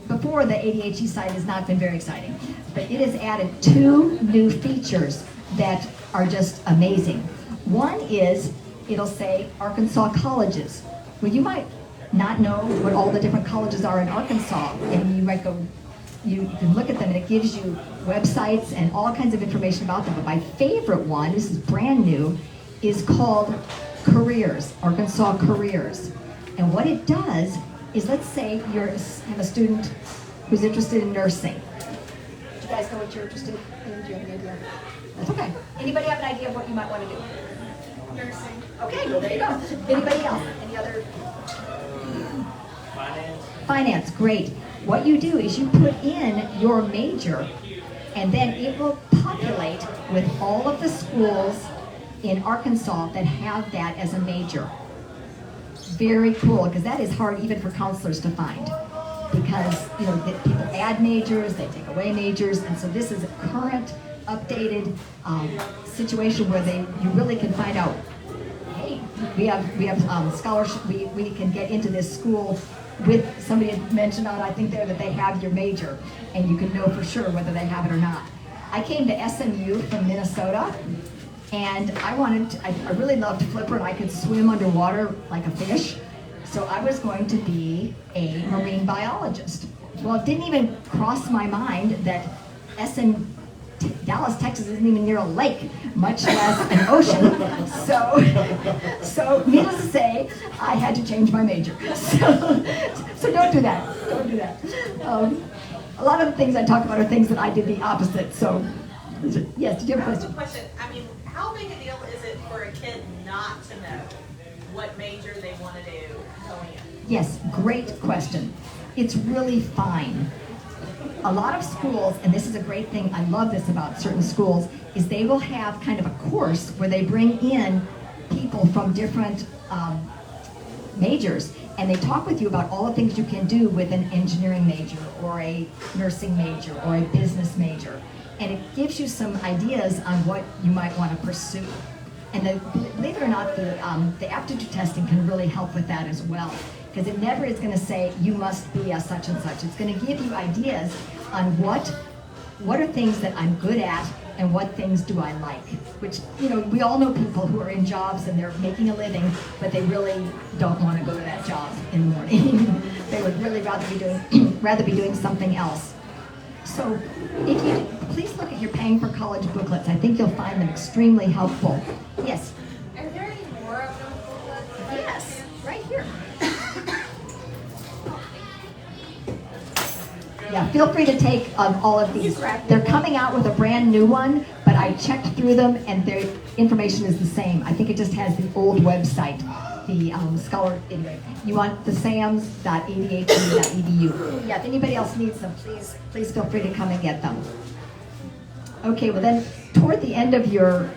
Before, the ADHE site has not been very exciting, but it has added 2 new features that are just amazing. One is, it'll say Arkansas colleges. Well, you might not know what all the different colleges are in Arkansas, and you might go, you can look at them and it gives you websites and all kinds of information about them. But my favorite one, this is brand new, is called Careers, Arkansas Careers. And what it does is, let's say you have a student who's interested in nursing. Do you guys know what you're interested in? Do you have an idea? That's okay. Anybody have an idea of what you might want to do? Nursing. Okay, well, there you go. Anybody else? Any other? Finance, great. What you do is you put in your major, and then it will populate with all of the schools in Arkansas that have that as a major. Very cool, because that is hard even for counselors to find. Because people add majors, they take away majors, and so this is a current, updated situation where you really can find out, hey, we have scholarship, we can get into this school with, somebody had mentioned on, I think there, that they have your major, and you can know for sure whether they have it or not. I came to SMU from Minnesota, and I really loved flipper, and I could swim underwater like a fish, so I was going to be a marine biologist. Well, it didn't even cross my mind that Dallas, Texas isn't even near a lake, much less an ocean. So needless to say, I had to change my major. So don't do that. Don't do that. A lot of the things I talk about are things that I did the opposite. So, yes, did you have a question? Question. I mean, how big a deal is it for a kid not to know what major they want to do going in? Yes, great question. It's really fine. A lot of schools, and this is a great thing, I love this about certain schools, is they will have kind of a course where they bring in people from different majors, and they talk with you about all the things you can do with an engineering major or a nursing major or a business major. And it gives you some ideas on what you might want to pursue. And believe it or not, the aptitude testing can really help with that as well. Because it never is going to say, you must be a such and such. It's going to give you ideas on what are things that I'm good at and what things do I like. Which, we all know people who are in jobs and they're making a living, but they really don't want to go to that job in the morning. They would really rather be doing something else. So if you please look at your Paying for College booklets. I think you'll find them extremely helpful. Yes? Are there any more of those booklets? Yes, right here. Yeah, feel free to take all of these. They're coming out with a brand new one, but I checked through them and their information is the same. I think it just has the old website, the Scholar, anyway. You want the sams.adhu.edu. Yeah, if anybody else needs them, please feel free to come and get them. Okay, well then, toward the end of your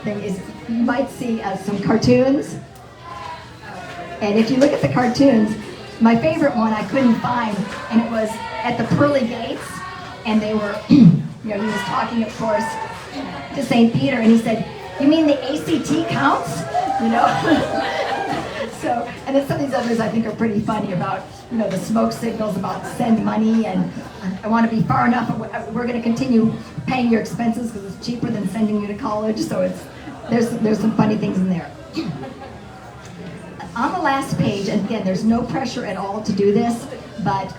thing is, you might see some cartoons. And if you look at the cartoons, my favorite one I couldn't find, and it was at the pearly gates, and they were, he was talking, of course, to St. Peter, and he said, "You mean the ACT counts?" So, and then some of these others I think are pretty funny about, the smoke signals about send money, and I want to be far enough, we're going to continue paying your expenses because it's cheaper than sending you to college, so there's some funny things in there. On the last page, and again, there's no pressure at all to do this, but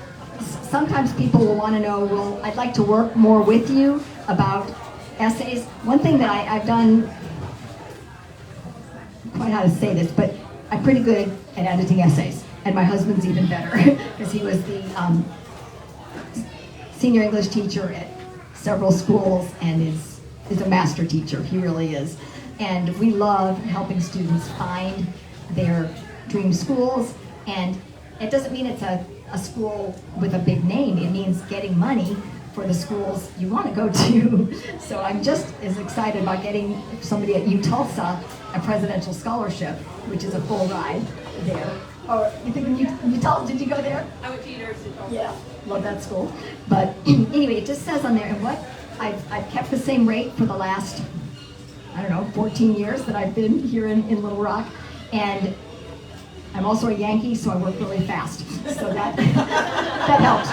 sometimes people will want to know, well, I'd like to work more with you about essays. One thing that I've done, quite how to say this, but I'm pretty good at editing essays, and my husband's even better, because he was the senior English teacher at several schools and is a master teacher. He really is. And we love helping students find their dream schools, and it doesn't mean it's a school with a big name. It means getting money for the schools you want to go to. So I'm just as excited about getting somebody at UTulsa a presidential scholarship, which is a full ride there. Oh, you think UTulsa, did you go there? I went to University of Tulsa. Yeah, love that school. But anyway, it just says on there, and what I've kept the same rate for the last, 14 years that I've been here in Little Rock. And I'm also a Yankee, so I work really fast. So that helps.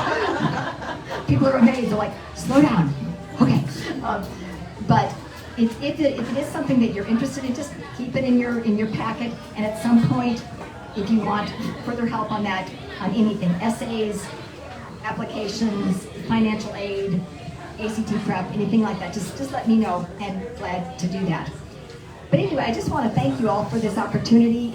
People are amazed. They're like, slow down. Okay. But if it is something that you're interested in, just keep it in your packet. And at some point, if you want further help on that, on anything, essays, applications, financial aid, ACT prep, anything like that, just let me know, and glad to do that. But anyway, I just want to thank you all for this opportunity.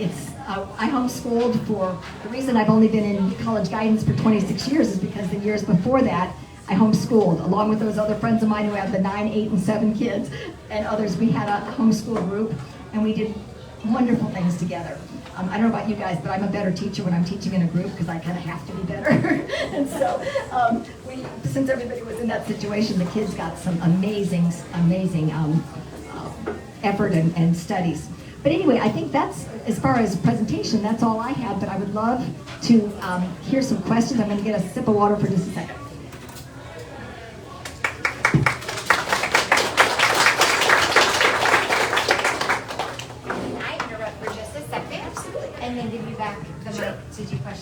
I homeschooled for, the reason I've only been in college guidance for 26 years is because the years before that, I homeschooled, along with those other friends of mine who have the 9, 8, and 7 kids, and others. We had a homeschool group, and we did wonderful things together. I don't know about you guys, but I'm a better teacher when I'm teaching in a group because I kind of have to be better. And so, since everybody was in that situation, the kids got some amazing effort and studies. But anyway, I think that's, as far as presentation, that's all I have, but I would love to hear some questions. I'm going to get a sip of water for just a second. Can I interrupt for just a second? Absolutely. And then give you back the mic to do questions?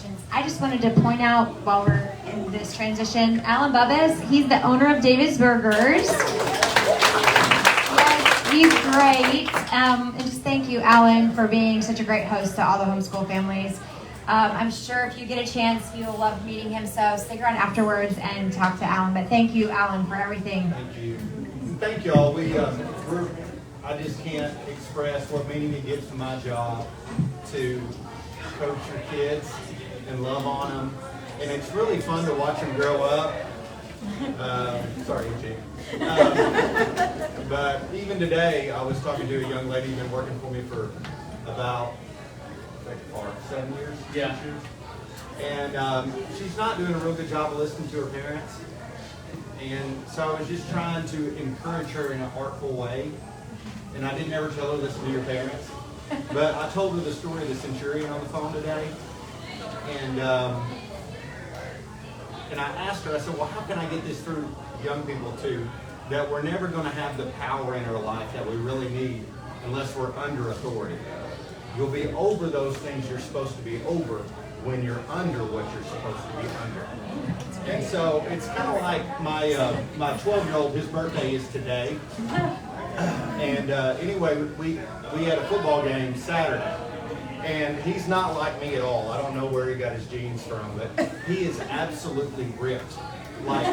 wanted to point out while we're in this transition, Alan Bubbas, he's the owner of David's Burgers. Yes, he's great. And just thank you, Alan, for being such a great host to all the homeschool families. I'm sure if you get a chance, you'll love meeting him, so stick around afterwards and talk to Alan. But thank you, Alan, for everything. Thank you. Thank y'all. I just can't express what meaning it gives to my job to coach your kids and love on them. And it's really fun to watch them grow up. Sorry, Eugene. But even today, I was talking to a young lady who's been working for me for about 7 years. Yeah. And she's not doing a real good job of listening to her parents. And so I was just trying to encourage her in an artful way. And I didn't ever tell her, listen to your parents. But I told her the story of the centurion on the phone today. And I asked her, I said, well, how can I get this through young people too? That we're never going to have the power in our life that we really need unless we're under authority. You'll be over those things you're supposed to be over when you're under what you're supposed to be under. And so it's kind of like my 12-year-old, his birthday is today. And anyway, we had a football game Saturday. And he's not like me at all. I don't know where he got his genes from, but he is absolutely ripped. Like,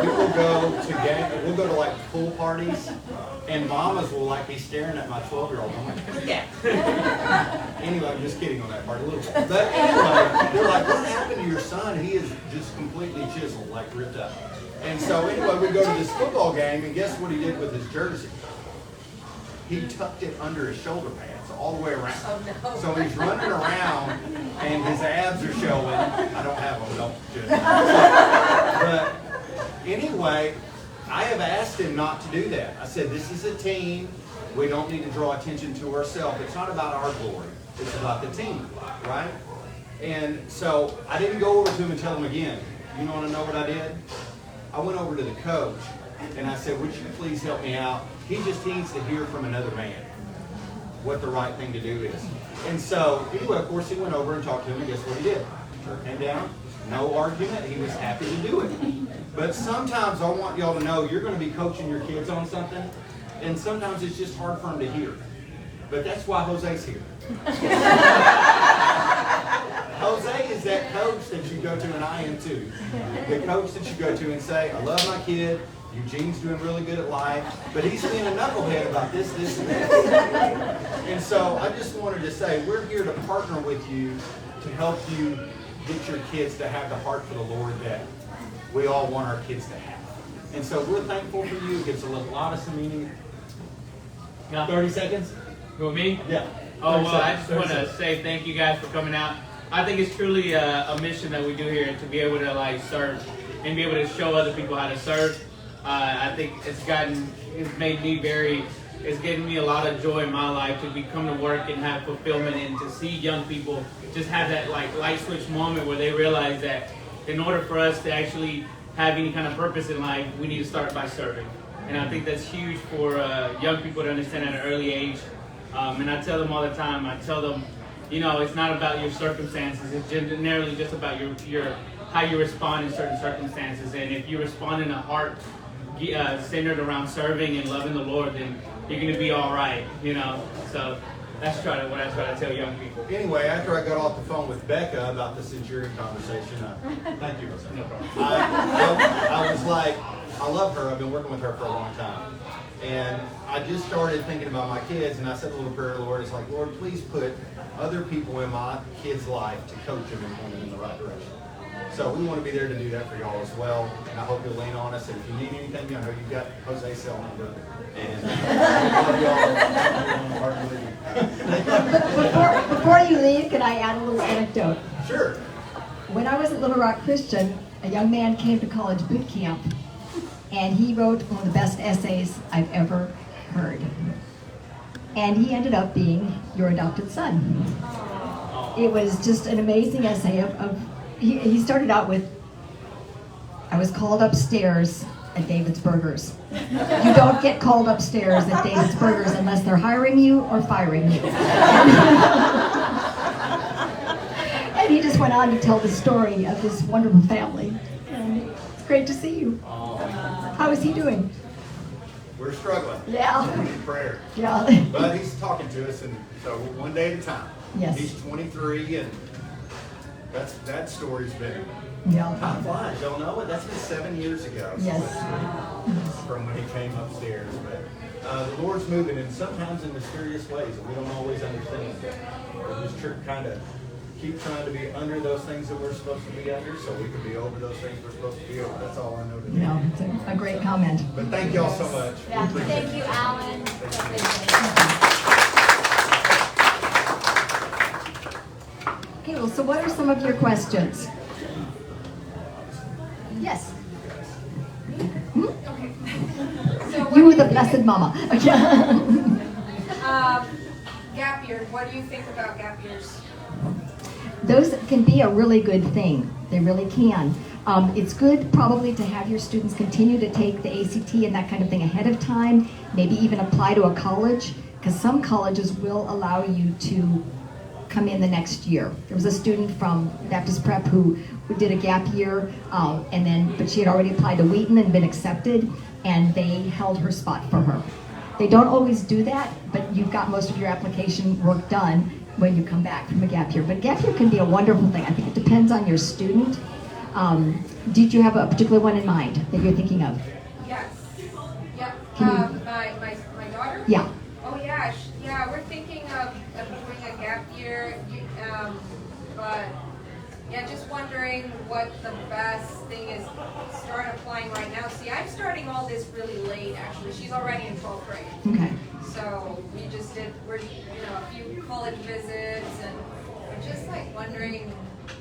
we will we'll go to like pool parties, and mamas will like be staring at my 12-year-old. I'm like, yeah. Anyway, I'm just kidding on that part a little bit. But anyway, they're like, what happened to your son? He is just completely chiseled, like ripped up. And so anyway, we go to this football game, and guess what he did with his jersey? He tucked it under his shoulder pads all the way around. Oh, no. So he's running around and his abs are showing. I don't have them, don't just. But anyway, I have asked him not to do that. I said, this is a team. We don't need to draw attention to ourselves. It's not about our glory. It's about the team, right? And so I didn't go over to him and tell him again. You want to know what I did? I went over to the coach and I said, would you please help me out? He just needs to hear from another man what the right thing to do is. And so, anyway, of course, he went over and talked to him, and guess what he did? Shirt came down, no argument, he was happy to do it. But sometimes I want y'all to know you're going to be coaching your kids on something, and sometimes it's just hard for them to hear. But that's why Jose's here. Jose is that coach that you go to, and I am too. The coach that you go to and say, I love my kid, Eugene's doing really good at life, but he's being a knucklehead about this, this, and this. And so I just wanted to say, we're here to partner with you to help you get your kids to have the heart for the Lord that we all want our kids to have. And so we're thankful for you. It gives a lot of some meaning. 30 seconds? You want me? Yeah. Oh, well, I just want to say thank you guys for coming out. I think it's truly a mission that we do here to be able to like serve and be able to show other people how to serve. I think it's given me a lot of joy in my life to come to work and have fulfillment and to see young people just have that like light switch moment where they realize that in order for us to actually have any kind of purpose in life, we need to start by serving. And I think that's huge for young people to understand at an early age. And I tell them all the time, I tell them, you know, it's not about your circumstances. It's generally just about your how you respond in certain circumstances. And if you respond in a heart centered around serving and loving the Lord, then you're going to be all right, you know. So that's what I try to tell young people. Anyway, after I got off the phone with Becca about the centurion conversation, thank you. No problem. I was like, I love her. I've been working with her for a long time. And I just started thinking about my kids, and I said a little prayer to the Lord. It's like, Lord, please put other people in my kids' life to coach them and point them in the right direction. So we want to be there to do that for y'all as well. And I hope you'll lean on us. And if you need anything, I know you've got Jose's cell number. And I love y'all. Before you leave, can I add a little anecdote? Sure. When I was at Little Rock Christian, a young man came to college boot camp, and he wrote one of the best essays I've ever heard. And he ended up being your adopted son. It was just an amazing essay he started out with, I was called upstairs at David's Burgers. You don't get called upstairs at David's Burgers unless they're hiring you or firing you. And he just just went on to tell the story of this wonderful family. And it's great to see you. How is he doing? We're struggling. Yeah. We need prayer. Yeah. But he's talking to us, and so one day at a time. Yes. He's 23, and that story's been. Yeah. Time flies, y'all know it. That's been 7 years ago. Yes. From when he came upstairs, but the Lord's moving, and sometimes in mysterious ways that we don't always understand. We just kind of keep trying to be under those things that we're supposed to be under, so we can be over those things we're supposed to be over. That's all I know today. No, it's a great comment. But thank y'all so much. Yeah, We appreciate thank you, it. Alan. Okay, well, so what are some of your questions? Yes. You were the blessed mama. Gap year, what do you think about gap years? Those can be a really good thing. They really can. It's good probably to have your students continue to take the ACT and that kind of thing ahead of time, maybe even apply to a college, because some colleges will allow you to come in the next year. There was a student from Baptist Prep who did a gap year, but she had already applied to Wheaton and been accepted, and they held her spot for her. They don't always do that, but you've got most of your application work done when you come back from a gap year. But gap year can be a wonderful thing. I think it depends on your student. Did you have a particular one in mind that you're thinking of? Yes. Yep. Can My daughter? Yeah. Oh yeah, yeah. We're thinking of doing a gap year, but yeah, just wondering what the best thing is. Start applying right now. See, I'm starting all this really late. Actually, she's already in 12th grade. Okay. So we're a few college visits, and we're just like wondering,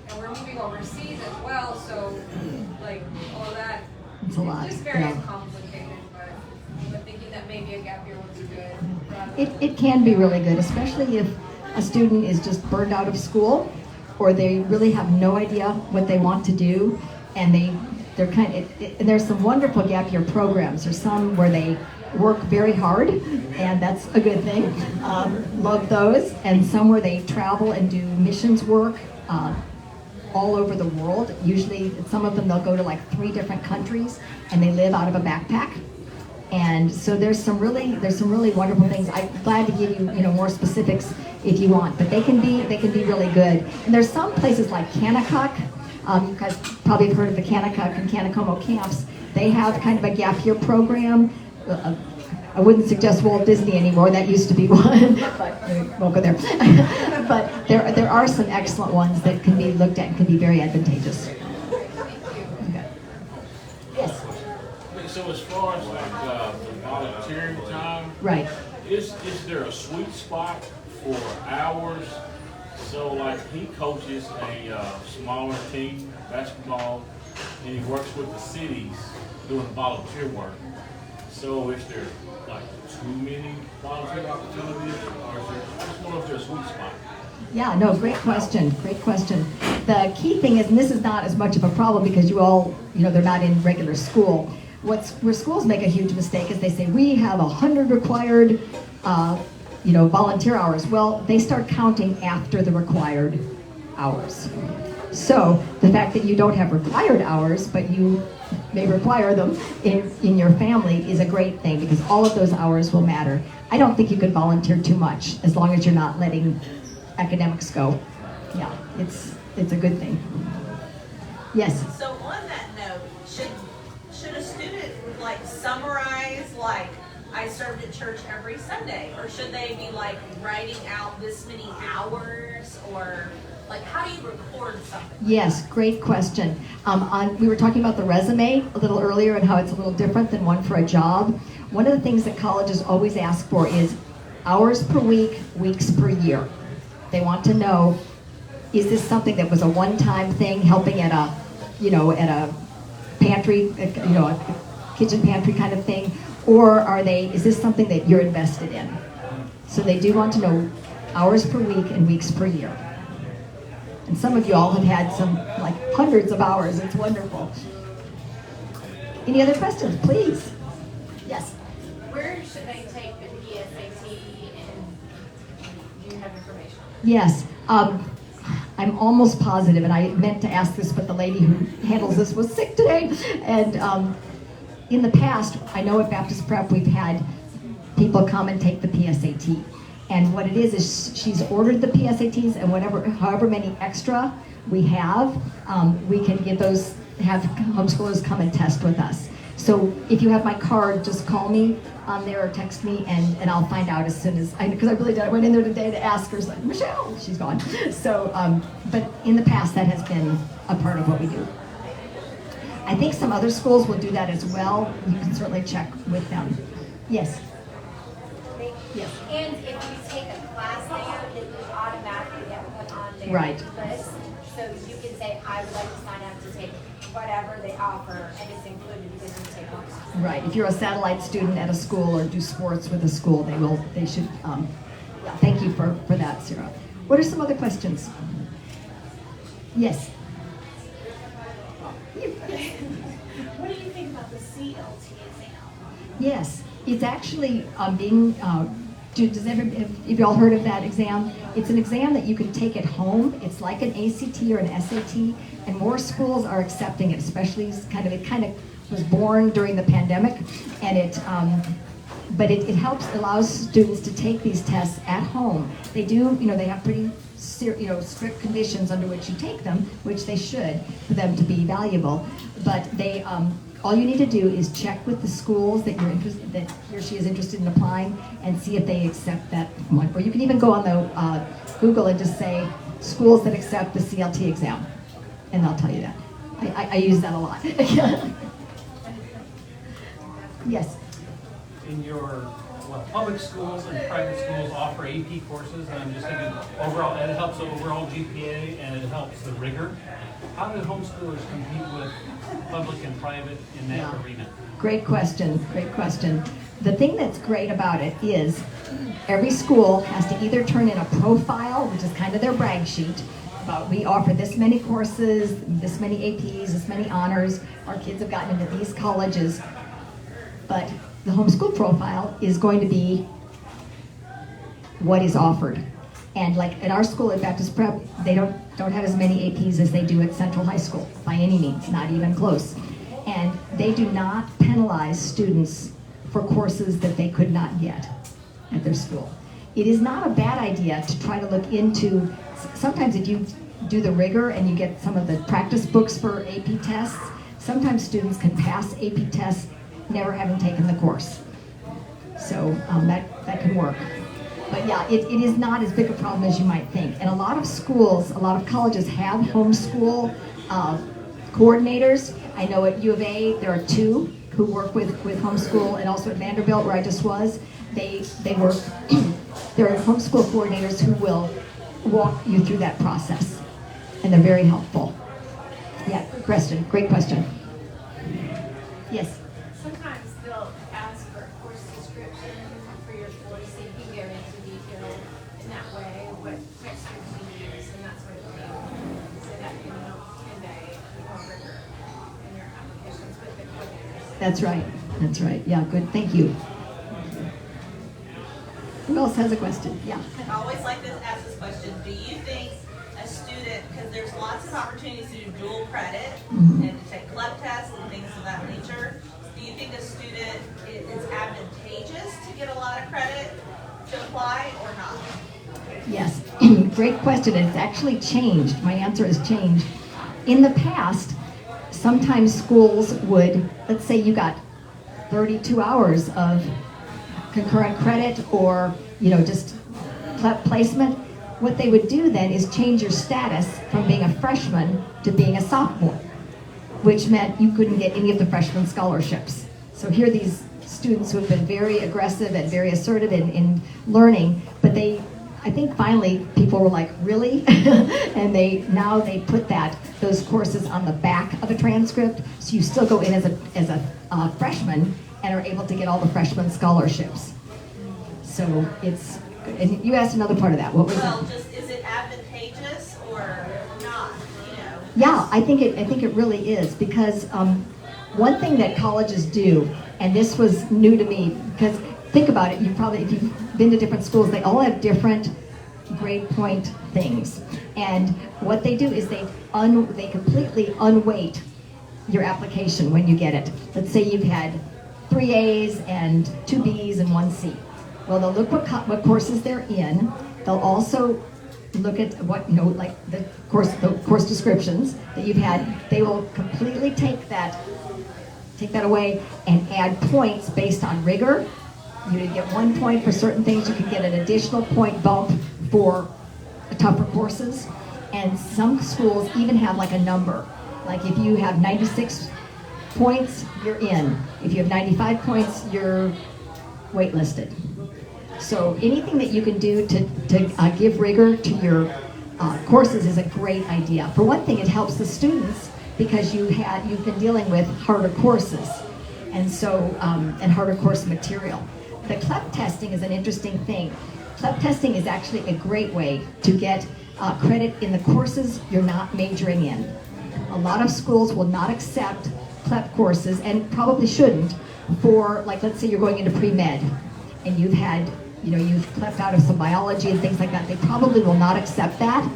and we're moving overseas as well. So like all that. It's a lot. Just very Yeah. complicated, but I'm thinking that maybe a gap year would be good. It can be really good, especially if a student is just burned out of school, or they really have no idea what they want to do, and they're and there's some wonderful gap year programs. There's some where they work very hard, and that's a good thing. Love those. And some where they travel and do missions work all over the world. Usually, some of them they'll go to like 3 different countries, and they live out of a backpack. And so there's some really wonderful things. I'm glad to give you more specifics if you want, but they can be really good. And there's some places like Kanakuk. You guys probably have heard of the Kanakuk and Kanakomo camps. They have kind of a gap year program. I wouldn't suggest Walt Disney anymore. That used to be one, but we won't go there. But there are some excellent ones that can be looked at and can be very advantageous. Okay. Yes. So as far as like volunteering time, Right. is there a sweet spot for hours? So like he coaches a smaller team, basketball, and he works with the cities doing volunteer work. So is there like too many volunteer opportunities, or is there, I just wonder if there's a sweet spot? Yeah, no, great question. Great question. The key thing is, and this is not as much of a problem because you all, they're not in regular school. Where schools make a huge mistake is they say, we have 100 required, volunteer hours. Well, they start counting after the required hours. So the fact that you don't have required hours, but you may require them in your family is a great thing, because all of those hours will matter. I don't think you could volunteer too much as long as you're not letting academics go. Yeah, it's a good thing. Yes. So on that note, should a student like summarize like I served at church every Sunday, or should they be like writing out this many hours, or like how do you record something? Yes, great question. We were talking about the resume a little earlier and how it's a little different than one for a job. One of the things that colleges always ask for is hours per week, weeks per year. They want to know, is this something that was a one-time thing, helping at a pantry, a kitchen pantry kind of thing, or is this something that you're invested in? So they do want to know hours per week and weeks per year. And some of you all have had some, like, hundreds of hours. It's wonderful. Any other questions, please? Yes. Where should they take the PSAT, and do you have information? Yes. I'm almost positive, and I meant to ask this, but the lady who handles this was sick today. And in the past, I know at Baptist Prep we've had people come and take the PSAT. And what it is she's ordered the PSATs, and however many extra we have, we can give those, have homeschoolers come and test with us. So if you have my card, just call me on there or text me, and I'll find out as soon as, because I really did. I went in there today to ask her, like, Michelle, she's gone. So, but in the past, that has been a part of what we do. I think some other schools will do that as well. You can certainly check with them. Yes? Yes. And if you take a class there, then you automatically get put on their Right. list. So you can say, I would like to sign up to take whatever they offer, and it's included because you take one class. Right. If you're a satellite student at a school or do sports with a school, they should, thank you for that, Sarah. What are some other questions? Yes. What do you think about the CLT exam? Yes, it's actually being, have you all heard of that exam? It's an exam that you can take at home. It's like an ACT or an SAT, and more schools are accepting it, especially it kind of was born during the pandemic, and but it allows students to take these tests at home. They do, they have pretty strict conditions under which you take them, which they should, for them to be valuable. But they, all you need to do is check with the schools that that he or she is interested in applying, and see if they accept that one. Or you can even go on the Google and just say schools that accept the CLT exam, and they'll tell you that. I use that a lot. Yes. In your public schools and private schools offer AP courses, and I'm just thinking overall, it helps the overall GPA and it helps the rigor. How do homeschoolers compete with public and private in that arena? Great question, great question. The thing that's great about it is every school has to either turn in a profile, which is kind of their brag sheet, about we offer this many courses, this many APs, this many honors, our kids have gotten into these colleges, but the homeschool profile is going to be what is offered. And like at our school at Baptist Prep, they don't have as many APs as they do at Central High School, by any means, not even close. And they do not penalize students for courses that they could not get at their school. It is not a bad idea to try to look into, sometimes if you do the rigor and you get some of the practice books for AP tests, sometimes students can pass AP tests never having taken the course. So that can work. But yeah, it is not as big a problem as you might think. And a lot of schools, a lot of colleges have homeschool coordinators. I know at U of A there are 2 who work with homeschool, and also at Vanderbilt where I just was, they work, there are homeschool coordinators who will walk you through that process. And they're very helpful. Yeah, good question, great question. Yes? Sometimes they'll ask for a course description for your course, so you can go into detail in that way, what textbooks you use, and that sort of thing. So that can help convey more rigor in your applications with the coordinators. That's right. That's right. Yeah, good. Thank you. Who else has a question? Yeah. I always like to ask this question. Do you think a student, because there's lots of opportunities to do dual credit and to take club tests and things of that nature, do you think a student, it's advantageous to get a lot of credit to apply or not? Yes. Great question. It's actually changed. My answer has changed. In the past, sometimes schools would, let's say you got 32 hours of concurrent credit or, just placement. What they would do then is change your status from being a freshman to being a sophomore, which meant you couldn't get any of the freshman scholarships. So here are these students who have been very aggressive and very assertive in learning, but I think finally people were like, really? And now they put those courses on the back of a transcript, so you still go in as a freshman and are able to get all the freshman scholarships. So it's, and you asked another part of that. What was that? Is it advantageous or not? Yeah, I think it really is, because one thing that colleges do, and this was new to me, because think about it, if you've been to different schools, they all have different grade point things. And what they do is they completely unweight your application when you get it. Let's say you've had 3 A's and 2 B's and 1 C. Well, they'll look what courses they're in. They'll also look at what, like the course descriptions that you've had. They will completely take that away and add points based on rigor. You get 1 point for certain things. You can get an additional point bump for tougher courses. And some schools even have like a number. Like if you have 96 points, you're in. If you have 95 points, you're waitlisted. So anything that you can do to give rigor to your courses is a great idea. For one thing, it helps the students because you've been dealing with harder courses, and harder course material. The CLEP testing is an interesting thing. CLEP testing is actually a great way to get credit in the courses you're not majoring in. A lot of schools will not accept CLEP courses, and probably shouldn't, for, like, let's say you're going into pre-med and you've CLEP'd out of some biology and things like that. They probably will not accept that.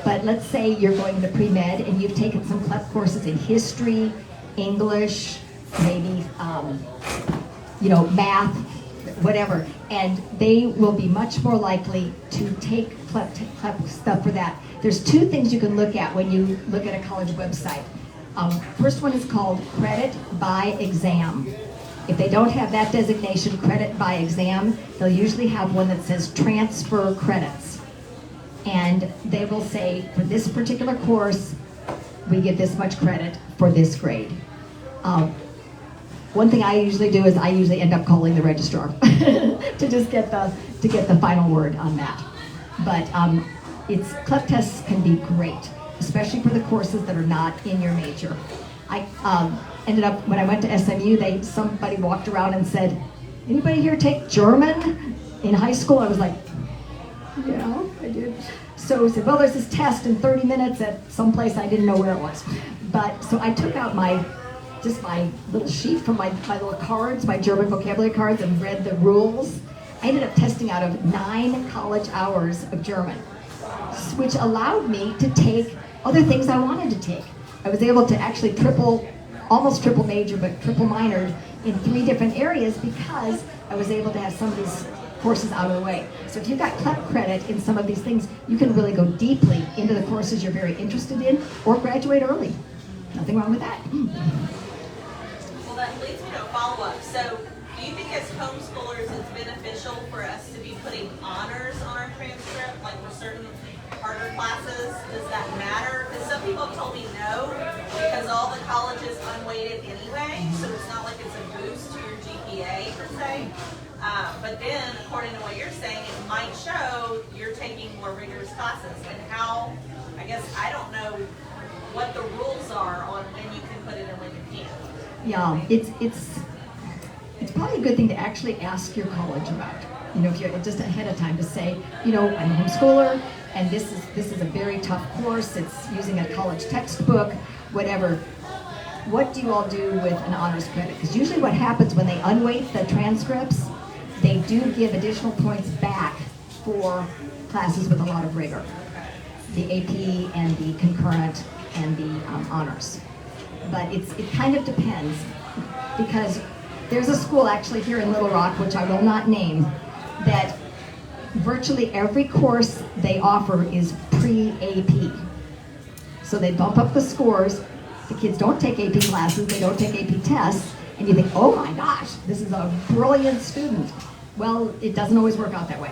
But let's say you're going into pre-med and you've taken some CLEP courses in history, English, maybe math, whatever, and they will be much more likely to take CLEP stuff for that. There's 2 things you can look at when you look at a college website. First one is called credit by exam. If they don't have that designation, credit by exam, they'll usually have one that says transfer credits. And they will say, for this particular course, we give this much credit for this grade. One thing I usually do is I usually end up calling the registrar to just get the final word on that. But CLEP tests can be great, especially for the courses that are not in your major. I ended up, when I went to SMU, somebody walked around and said, "Anybody here take German in high school?" I was like, "Yeah, I did." So he said, "Well, there's this test in 30 minutes at some place I didn't know where it was." But so I took out my little sheet from my little cards, my German vocabulary cards, and read the rules. I ended up testing out of 9 college hours of German, which allowed me to take other things I wanted to take. I was able to actually almost triple major, but triple minor in 3 different areas because I was able to have some of these courses out of the way. So if you've got CLEP credit in some of these things, you can really go deeply into the courses you're very interested in or graduate early. Nothing wrong with that. Well, that leads me to a follow-up. So do you think as homeschoolers it's beneficial for us to be putting honors on our transcript, like for certain harder classes? Does that matter? Because some people have told me no, because all the college is unweighted anyway, so it's not like it's a boost to your GPA per se. But then, according to what you're saying, it might show you're taking more rigorous classes. And how, I guess, I don't know what the rules are on when you can put it and when you can't. Yeah, it's probably a good thing to actually ask your college about. If you're just ahead of time to say, I'm a homeschooler, and this is a very tough course. It's using a college textbook, whatever. What do you all do with an honors credit? Because usually what happens when they unweight the transcripts, they do give additional points back for classes with a lot of rigor. The AP and the concurrent and the honors. But it kind of depends, because there's a school actually here in Little Rock, which I will not name, that virtually every course they offer is pre-AP. So they bump up the scores. The kids don't take AP classes, they don't take AP tests, and you think, oh my gosh, this is a brilliant student. Well, it doesn't always work out that way.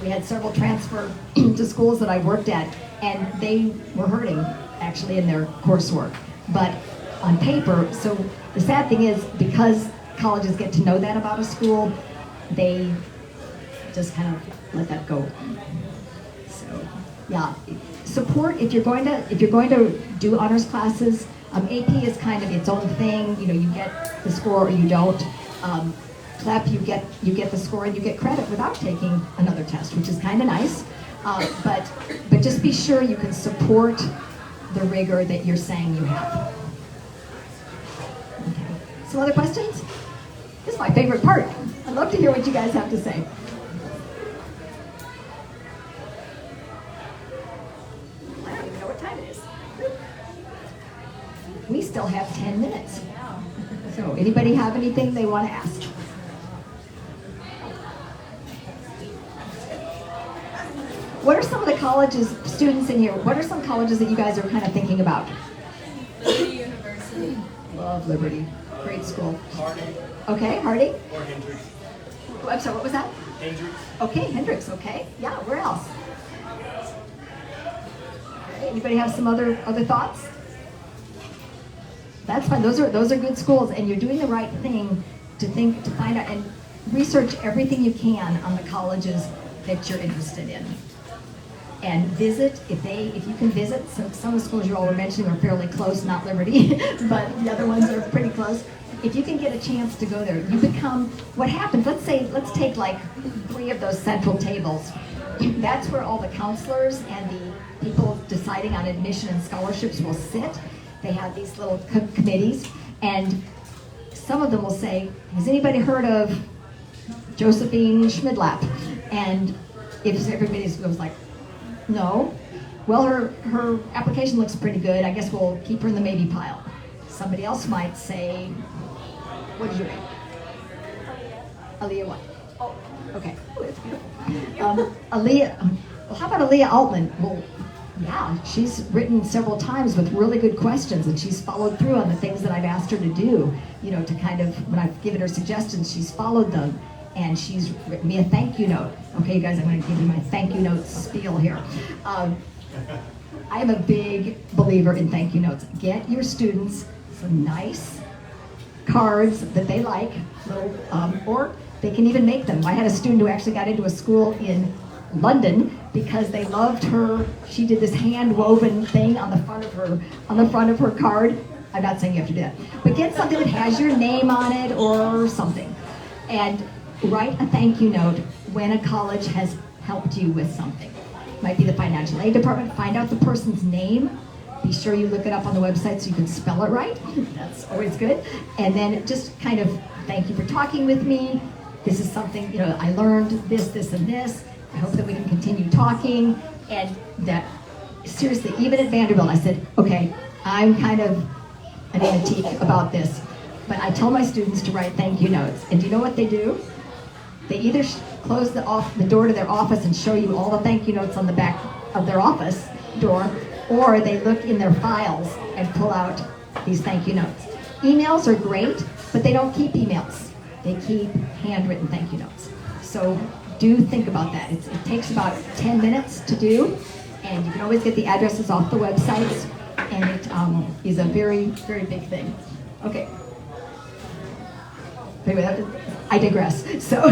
We had several transfer to schools that I worked at, and they were hurting actually in their coursework. But on paper, so the sad thing is, because colleges get to know that about a school, they just kind of let that go. So, yeah, support if you're going to do honors classes. AP is kind of its own thing. You get the score or you don't. CLEP, you get the score and you get credit without taking another test, which is kind of nice. But just be sure you can support the rigor that you're saying you have. Okay. Some other questions? This is my favorite part. I'd love to hear what you guys have to say. minutes. So anybody have anything they want to ask? What are some of the colleges, students in here, what are some colleges that you guys are kind of thinking about? Liberty University. Love Liberty. Great school. Harding Okay, Harding? or Hendrix. Oh, I'm sorry, what was that? Hendrix. Okay, Hendrix, okay. Yeah, where else? Okay, anybody have some other thoughts? That's fine. Those are good schools, and you're doing the right thing to find out and research everything you can on the colleges that you're interested in. And visit, if you can visit, some of the schools you all were mentioning are fairly close, not Liberty, but the other ones are pretty close. If you can get a chance to go there, you become, what happens, let's take like 3 of those central tables. That's where all the counselors and the people deciding on admission and scholarships will sit. They have these little committees, and some of them will say, has anybody heard of Josephine Schmidlap? And if everybody goes like, no, well, her application looks pretty good. I guess we'll keep her in the maybe pile. Somebody else might say, what is your name? Aaliyah what? Oh, okay. Oh, that's beautiful. Aaliyah, well, how about Aaliyah Altman? Well, yeah, she's written several times with really good questions, and she's followed through on the things that I've asked her to do, to kind of, when I've given her suggestions, she's followed them. And she's written me a thank you note. Okay, you guys, I'm going to give you my thank you note spiel here. I am a big believer in thank you notes. Get your students some nice cards that they like, or they can even make them. I had a student who actually got into a school in London because they loved her. She did this hand woven thing on the front of her card. I'm not saying you have to do that, but get something that has your name on it or something, and write a thank you note when a college has helped you with something. Might be the financial aid department. Find out the person's name. Be sure you look it up on the website so you can spell it right. That's always good. And then just kind of, thank you for talking with me. This is something, I learned this, and this. I hope that we can continue talking. And that, seriously, even at Vanderbilt, I said, okay, I'm kind of an antique about this, but I tell my students to write thank you notes. And do you know what they do? They either close the door to their office and show you all the thank you notes on the back of their office door, or they look in their files and pull out these thank you notes. Emails are great, but they don't keep emails. They keep handwritten thank you notes. So do think about that. It takes about 10 minutes to do, and you can always get the addresses off the websites, and it is a very, very big thing. Okay. Anyway, I digress. So,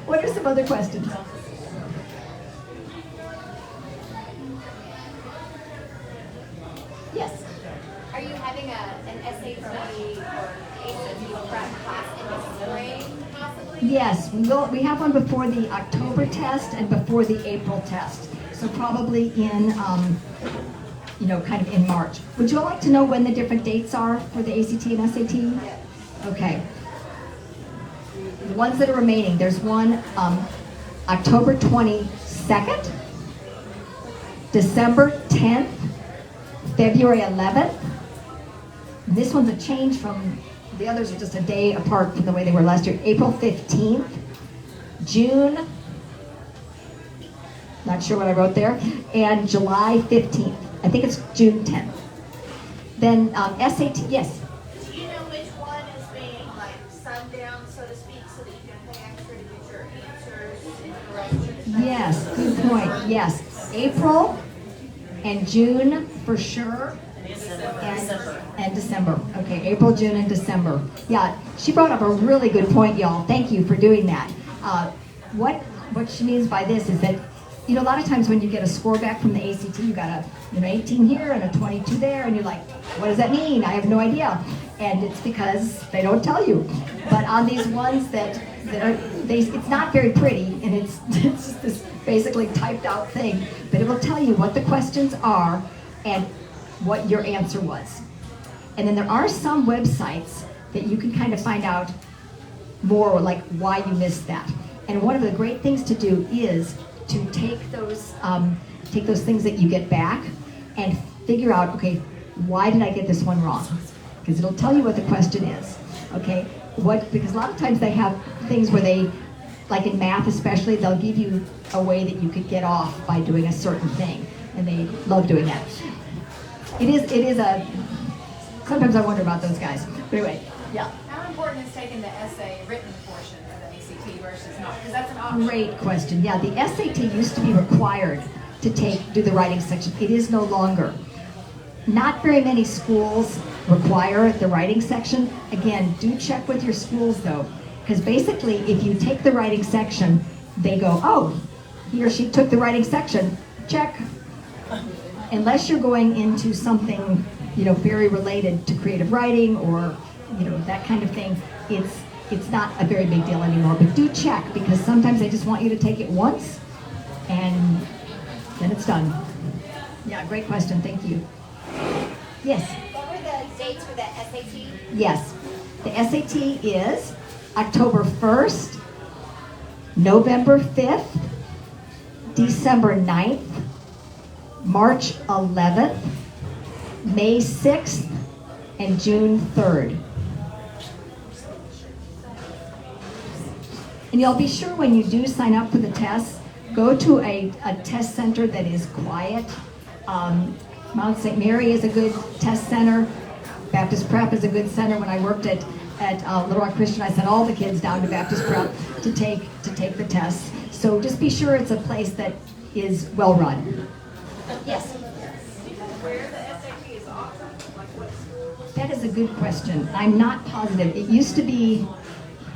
what are some other questions? Yes. Are you having an SAT or ACT prep class in the spring, possibly? Yes, we have one before the October test and before the April test. So probably in, kind of in March. Would you all like to know when the different dates are for the ACT and SAT? Yes. Okay. The ones that are remaining, there's one October 22nd, December 10th, February 11th. And this one's a change from, the others are just a day apart from the way they were last year. April 15th, June, not sure what I wrote there, and July 15th. I think it's June 10th. Then SAT, yes? Do you know which one is being like sundown, so to speak, so that you can pay extra to get your answers and directions? Yes, good point. Yes, April and June for sure. And December. Okay, April, June, and December. Yeah, she brought up a really good point, y'all. Thank you for doing that. What she means by this is that, a lot of times when you get a score back from the ACT, you got an 18 here and a 22 there, and you're like, what does that mean? I have no idea. And it's because they don't tell you. But on these ones that are, it's not very pretty, and it's just this basically typed out thing, but it will tell you what the questions are and what your answer was. And then there are some websites that you can kind of find out more, like why you missed that. And one of the great things to do is to take those things that you get back and figure out, okay, why did I get this one wrong? because it'll tell you what the question is. Okay, because a lot of times they have things where they, like in math especially, they'll give you a way that you could get off by doing a certain thing, and they love doing that. It is a, sometimes I wonder about those guys. But anyway, yeah. How important is taking the essay written portion of the ACT versus not? Because that's an option. Great question. Yeah, the SAT used to be required to do the writing section. It is no longer. Not very many schools require the writing section. Again, do check with your schools though, because basically if you take the writing section, they go, oh, he or she took the writing section, check. Unless you're going into something, very related to creative writing or, that kind of thing, it's not a very big deal anymore. But do check, because sometimes they just want you to take it once and then it's done. Yeah, great question, thank you. Yes? What were the dates for the SAT? Yes. The SAT is October 1st, November 5th, December 9th, March 11th, May 6th, and June 3rd. And y'all be sure when you do sign up for the tests, go to a test center that is quiet. Mount St. Mary is a good test center. Baptist Prep is a good center. When I worked at Little Rock Christian, I sent all the kids down to Baptist Prep to take the tests. So just be sure it's a place that is well run. Yes? Where the SAT is offered, like what school? That is a good question. I'm not positive. It used to be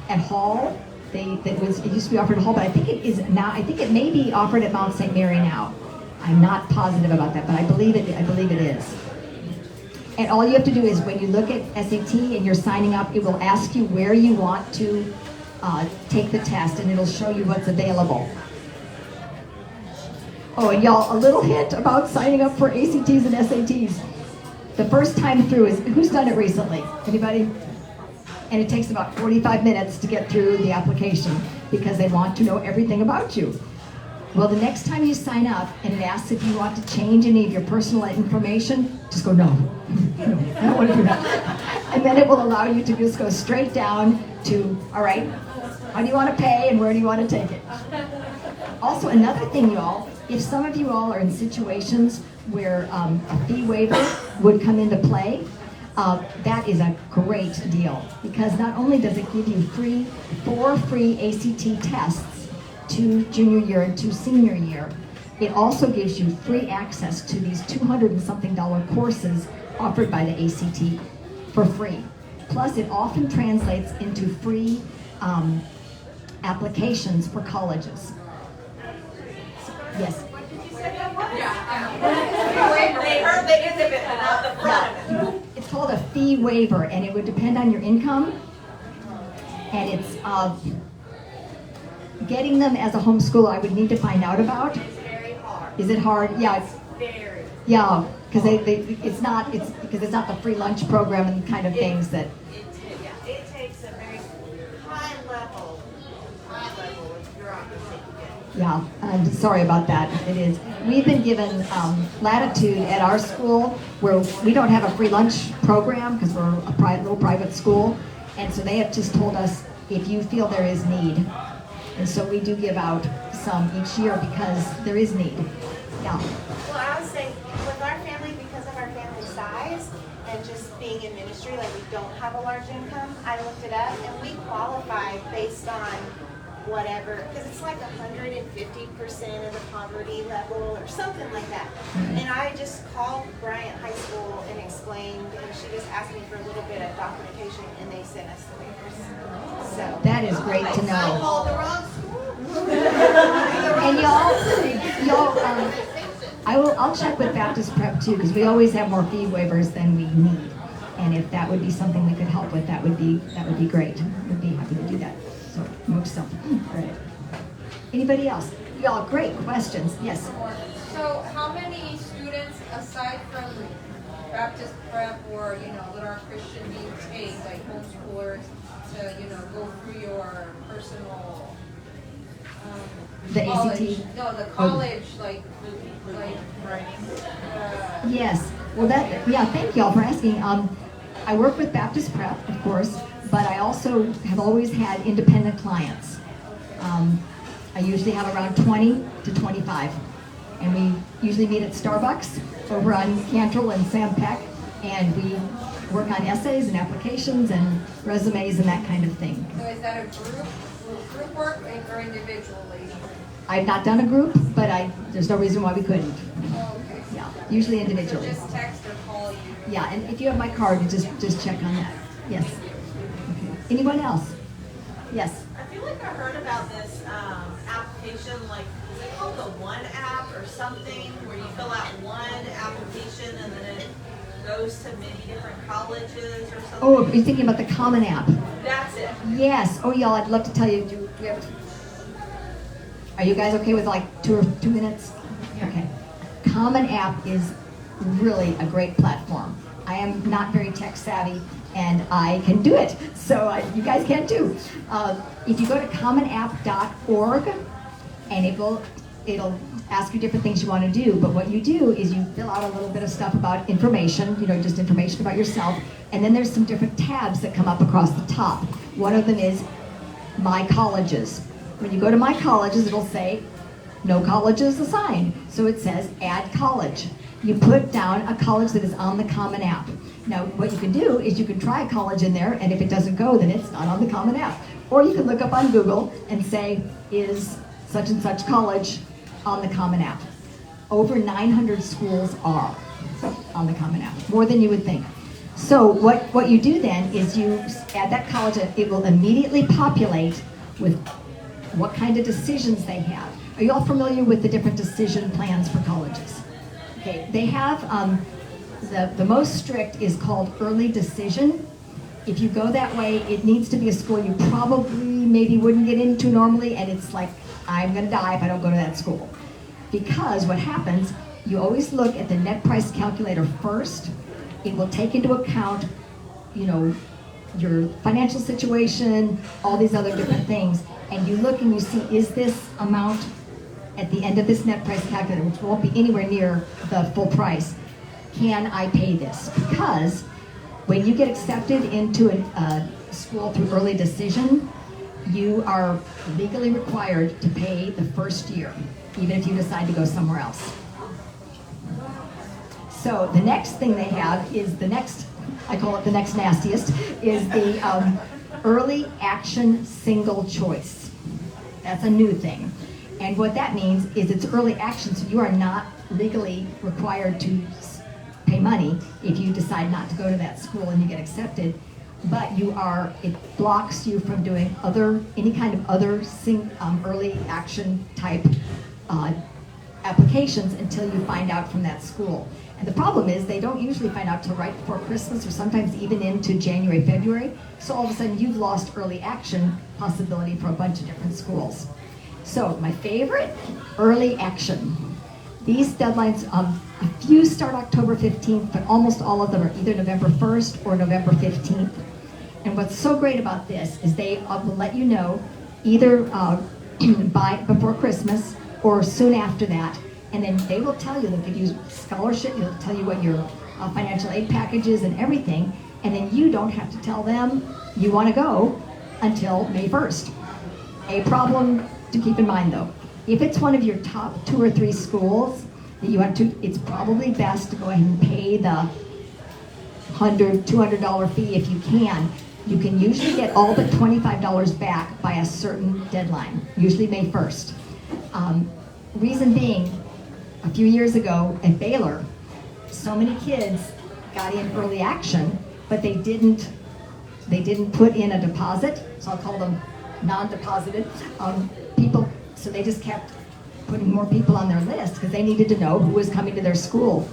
at Hall. It used to be offered at Hall, but I think it is now. I think it may be offered at Mount St. Mary now. I'm not positive about that, but I believe it is. And all you have to do is when you look at SAT and you're signing up, it will ask you where you want to take the test, and it'll show you what's available. Oh, and y'all, a little hint about signing up for ACTs and SATs. The first time through is, who's done it recently? Anybody? And it takes about 45 minutes to get through the application because they want to know everything about you. Well, the next time you sign up and it asks if you want to change any of your personal information, just go, no, I don't want to do that. And then it will allow you to just go straight down to, all right, how do you want to pay and where do you want to take it? Also, another thing, y'all, if some of you all are in situations where a fee waiver would come into play, that is a great deal, because not only does it give you 4 free ACT tests, 2 junior year and 2 senior year, it also gives you free access to these $200 and something courses offered by the ACT for free. Plus, it often translates into free applications for colleges. Yes? They heard the exhibit, but not the front of it. It's called a fee waiver, and it would depend on your income. And it's getting them as a homeschooler, I would need to find out about. It's very hard. Is it hard? Yeah, it's Very. yeah, because it's not the free lunch program and kind of things that. It takes a very high level of bureaucracy to get. Yeah, I'm sorry about that. It is. We've been given latitude at our school where we don't have a free lunch program because we're a little private school, and so they have just told us if you feel there is need, and so we do give out some each year because there is need. Yeah. Well, I would say with our family, because of our family size and just being in ministry, like we don't have a large income, I looked it up and we qualify based on whatever, because it's like 150% of the poverty level or something like that. And I just called Bryant High School and explained, and she just asked me for a little bit of documentation, and they sent us the waivers. So That is great to I know. called the wrong school. And y'all, I'll check with Baptist Prep too, because we always have more fee waivers than we need. And if that would be something we could help with, that would be great. We'd be happy to do that. So, most of them. All right. Anybody else? Y'all, great questions. Yes. So how many students, aside from Baptist Prep or, Little Rock Christian, do you take, like homeschoolers, to, go through your personal, The college? ACT? No, the college, like writing. Yes. Well, yeah, thank y'all for asking. I work with Baptist Prep, of course, but I also have always had independent clients. I usually have around 20 to 25. And we usually meet at Starbucks over on Cantrell and Sam Peck, and we work on essays and applications and resumes and that kind of thing. So is that a group work or individually? I've not done a group, but there's no reason why we couldn't. Oh, okay. Yeah, usually individually. So just text or call you? Yeah, and if you have my card, just check on that. Yes. Okay. Anyone else? Yes. I feel like I heard about this application, like, is it called the One app or something, where you fill out one application and then it goes to many different colleges or something? Oh, you're thinking about the Common App. That's it. Yes. Oh, y'all, I'd love to tell you. Do we have? Are you guys okay with like 2 minutes? Okay. Common App is really a great platform. I am not very tech savvy, and I can do it. So you guys can too. If you go to commonapp.org, and it'll ask you different things you want to do. But what you do is you fill out a little bit of stuff about information, just information about yourself. And then there's some different tabs that come up across the top. One of them is My Colleges. When you go to My Colleges, it'll say no colleges assigned. So it says add college. You put down a college that is on the Common App. Now, what you can do is you can try a college in there, and if it doesn't go, then it's not on the Common App. Or you can look up on Google and say, is such and such college on the Common App? Over 900 schools are on the Common App, more than you would think. So what you do then is you add that college, and it will immediately populate with what kind of decisions they have. Are you all familiar with the different decision plans for colleges? Okay, they have, the most strict is called early decision. If you go that way, it needs to be a school you probably maybe wouldn't get into normally, and it's like, I'm gonna die if I don't go to that school. Because what happens, you always look at the net price calculator first. It will take into account, your financial situation, all these other different things, and you look and you see, is this amount at the end of this net price calculator, which won't be anywhere near the full price, can I pay this? Because when you get accepted into a school through early decision, you are legally required to pay the first year, even if you decide to go somewhere else. So the next thing they have is I call it the next nastiest, is the early action single choice. That's a new thing. And what that means is it's early action, so you are not legally required to pay money if you decide not to go to that school and you get accepted, but it blocks you from doing any kind of other early action type applications until you find out from that school. And the problem is they don't usually find out till right before Christmas, or sometimes even into January, February. So all of a sudden you've lost early action possibility for a bunch of different schools. So my favorite, early action. These deadlines, a few start October 15th, but almost all of them are either November 1st or November 15th. And what's so great about this is they will let you know either before Christmas or soon after that. And then they will tell you, they'll give you scholarship, they'll tell you what your financial aid package is and everything. And then you don't have to tell them you want to go until May 1st. A problem to keep in mind though, if it's one of your top 2 or 3 schools that you want to, it's probably best to go ahead and pay the $100, $200 fee if you can. You can usually get all but $25 back by a certain deadline, usually May 1st. Reason being, a few years ago at Baylor, so many kids got in early action, but they didn't put in a deposit, so I'll call them non-deposited people, so they just kept putting more people on their list because they needed to know who was coming to their school.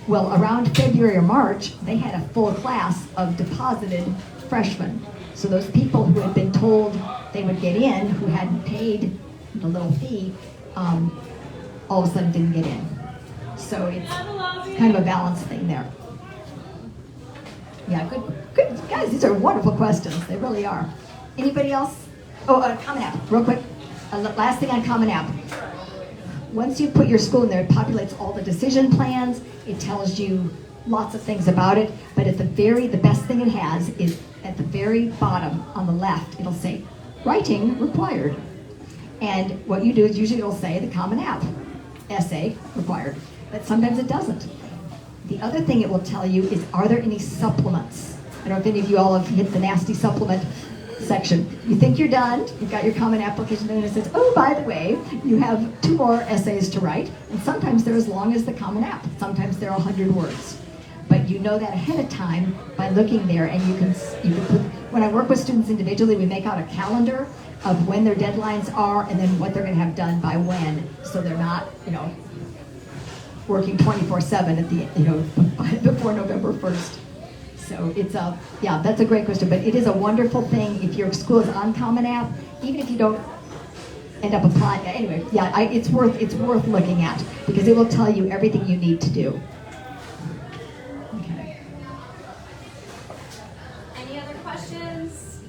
Well, around February or March, they had a full class of deposited freshmen. So those people who had been told they would get in, who hadn't paid the little fee, all of a sudden didn't get in. So it's kind of a balance thing there. Yeah, good. Guys, these are wonderful questions. They really are. Anybody else? Oh, Common App, real quick. Last thing on Common App. Once you put your school in there, it populates all the decision plans. It tells you lots of things about it, but the best thing it has is at the very bottom on the left, it'll say, writing required. And what you do is usually it'll say the Common App, essay required, but sometimes it doesn't. The other thing it will tell you is, are there any supplements? I don't know if any of you all have hit the nasty supplement section. You think you're done, you've got your common application, and it says, oh, by the way, you have 2 more essays to write, and sometimes they're as long as the Common App. Sometimes they're 100 words. But you know that ahead of time by looking there, and you can put, when I work with students individually, we make out a calendar of when their deadlines are and then what they're going to have done by when, so they're not, working 24/7 at the, before November 1st. So it's that's a great question, but it is a wonderful thing if your school is on Common App, even if you don't end up applying. Anyway, it's worth looking at because it will tell you everything you need to do. Okay. Any other questions?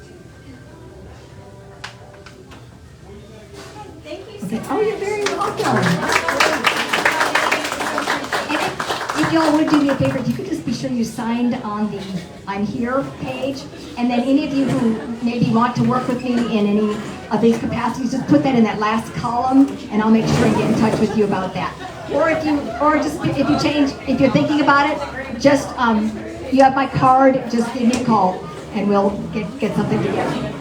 Thank you so Okay. much. Oh, you're very welcome. If y'all would do me a favor, if you could just be sure you signed on the I'm Here page, and then any of you who maybe want to work with me in any of these capacities, just put that in that last column, and I'll make sure and get in touch with you about that. Or if you're thinking about it, just you have my card, just give me a call, and we'll get something together.